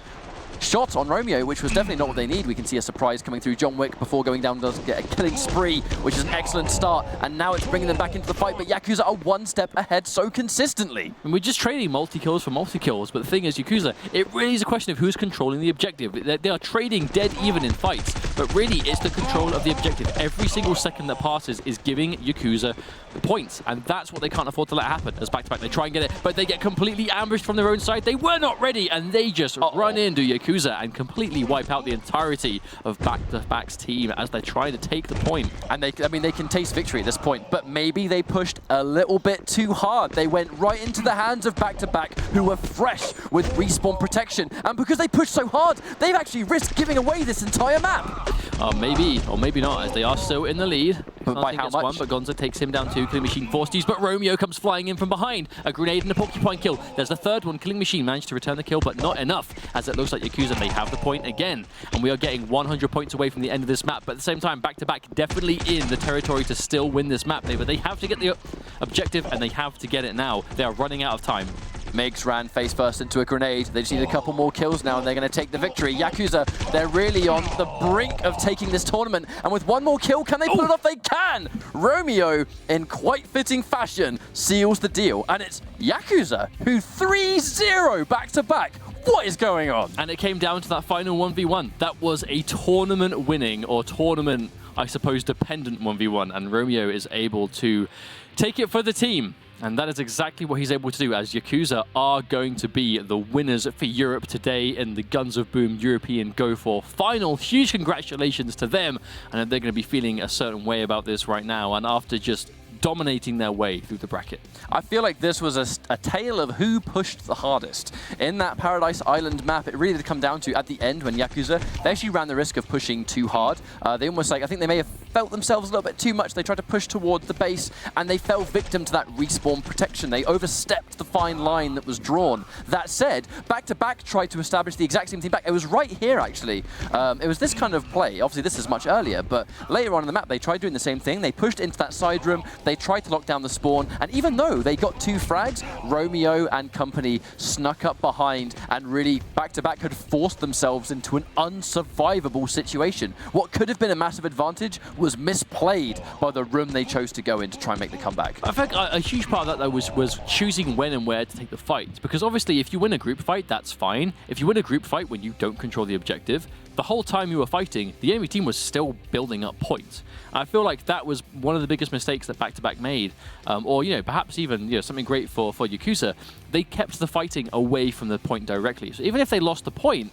shot on Romeo, which was definitely not what they need. We can see a surprise coming through. John Wick, before going down, does get a killing spree, which is an excellent start. And now it's bringing them back into the fight, but Yakuza are one step ahead so consistently. And we're just trading multi-kills for multi-kills, but the thing is, Yakuza, it really is a question of who's controlling the objective. They are trading dead even in fights, but really it's the control of the objective. Every single second that passes is giving Yakuza points, and that's what they can't afford to let happen. As back-to-back, they try and get it, but they get completely ambushed from their own side. They were not ready, and they just run into Yakuza and completely wipe out the entirety of back-to-back's team as they're trying to take the point. And they can taste victory at this point, but maybe they pushed a little bit too hard. They went right into the hands of back-to-back, who were fresh with respawn protection. And because they pushed so hard, they've actually risked giving away this entire map. Maybe, or maybe not, as they are still in the lead. But by how much? One, but Gonza takes him down too. Killing Machine forced to use, but Romeo comes flying in from behind. A grenade and a porcupine kill. There's the third one. Killing Machine managed to return the kill, but not enough, as it looks like Yakuza, they have the point again. And we are getting 100 points away from the end of this map, but at the same time, back-to-back definitely in the territory to still win this map. But they have to get the objective, and they have to get it now. They are running out of time. Migs ran face first into a grenade. They just need a couple more kills now, and they're going to take the victory. Yakuza, they're really on the brink of taking this tournament. And with one more kill, can they pull it off? They can! Romeo, in quite fitting fashion, seals the deal. And it's Yakuza who 3-0 back-to-back. What is going on? And it came down to that final 1v1. That was a tournament-winning, or tournament, I suppose, dependent 1v1. And Romeo is able to take it for the team. And that is exactly what he's able to do, as Yakuza are going to be the winners for Europe today in the Guns of Boom European Go4 final. Huge congratulations to them. And they're going to be feeling a certain way about this right now. And after just dominating their way through the bracket. I feel like this was a tale of who pushed the hardest. In that Paradise Island map, it really did come down to, at the end, when Yakuza, they actually ran the risk of pushing too hard. They almost, I think they may have felt themselves a little bit too much. They tried to push towards the base, and they fell victim to that respawn protection. They overstepped the fine line that was drawn. That said, back-to-back tried to establish the exact same team back. It was right here, actually. It was this kind of play. Obviously, this is much earlier, but later on in the map, they tried doing the same thing. They pushed into that side room. They tried to lock down the spawn, and even though they got 2 frags, Romeo and company snuck up behind and really back-to-back had forced themselves into an unsurvivable situation. What could have been a massive advantage was misplayed by the room they chose to go in to try and make the comeback. I think a huge part of that, though, was choosing when and where to take the fight. Because obviously, if you win a group fight, that's fine. If you win a group fight when you don't control the objective, the whole time you were fighting, the enemy team was still building up points. I feel like that was one of the biggest mistakes that back-to-back made. Or, perhaps even, something great for Yakuza. They kept the fighting away from the point directly. So even if they lost the point,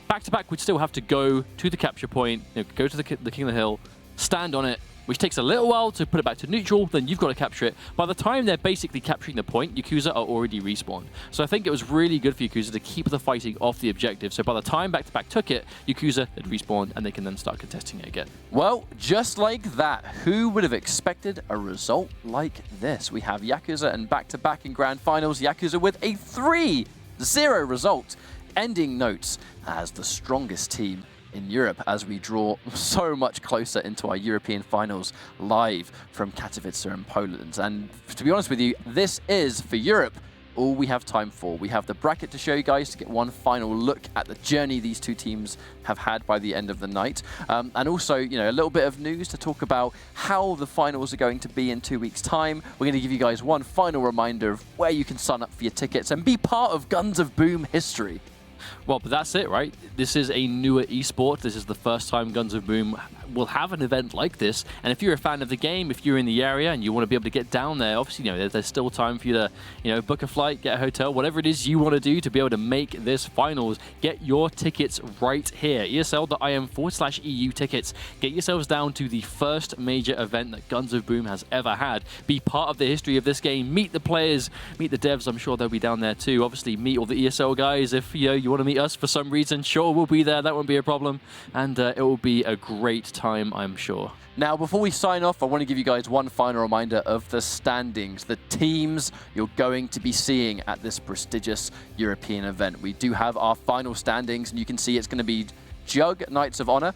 back-to-back would still have to go to the capture point, go to the King of the Hill, stand on it, which takes a little while to put it back to neutral, then you've got to capture it. By the time they're basically capturing the point, Yakuza are already respawned. So I think it was really good for Yakuza to keep the fighting off the objective. So by the time back-to-back took it, Yakuza had respawned, and they can then start contesting it again. Well, just like that, who would have expected a result like this? We have Yakuza and back-to-back in grand finals. Yakuza with a 3-0 result, ending notes as the strongest team in Europe as we draw so much closer into our European finals live from Katowice in Poland. And to be honest with you, this is, for Europe, all we have time for. We have the bracket to show you guys to get one final look at the journey these two teams have had by the end of the night. And also, a little bit of news to talk about how the finals are going to be in 2 weeks' time. We're going to give you guys one final reminder of where you can sign up for your tickets and be part of Guns of Boom history. Well, but that's it, right? This is a newer esport. This is the first time Guns of Boom will have an event like this. And if you're a fan of the game, if you're in the area and you want to be able to get down there, obviously, there's still time for you to, book a flight, get a hotel, whatever it is you want to do to be able to make this finals. Get your tickets right here. ESL.im/EU tickets. Get yourselves down to the first major event that Guns of Boom has ever had. Be part of the history of this game. Meet the players, meet the devs. I'm sure they'll be down there too. Obviously, meet all the ESL guys if you want to meet us for some reason, sure, we'll be there. That won't be a problem. And it will be a great time, I'm sure. Now, before we sign off, I want to give you guys one final reminder of the standings, the teams you're going to be seeing at this prestigious European event. We do have our final standings, and you can see it's going to be Jug, Knights of Honor,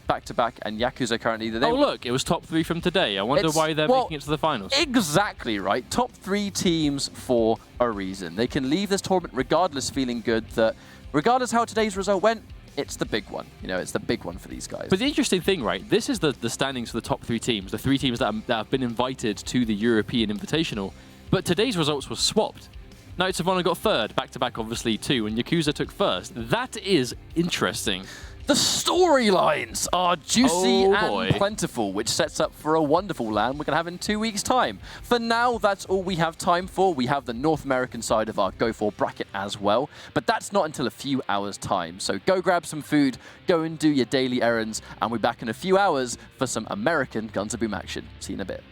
back-to-back, and Yakuza currently. Oh, look, it was top 3 from today. I wonder why they're making it to the finals. Exactly right. Top 3 teams for a reason. They can leave this tournament regardless feeling good that regardless how today's result went, it's the big one. You know, it's the big one for these guys. But the interesting thing, right, this is the standings for the top 3 teams, the 3 teams that have been invited to the European Invitational. But today's results were swapped. Knights of Honor got 3rd, back-to-back obviously 2, and Yakuza took 1st. That is interesting. The storylines are juicy and plentiful, which sets up for a wonderful LAN we're going to have in 2 weeks' time. For now, that's all we have time for. We have the North American side of our Go4 bracket as well, but that's not until a few hours' time. So go grab some food, go and do your daily errands, and we're back in a few hours for some American Guns of Boom action. See you in a bit.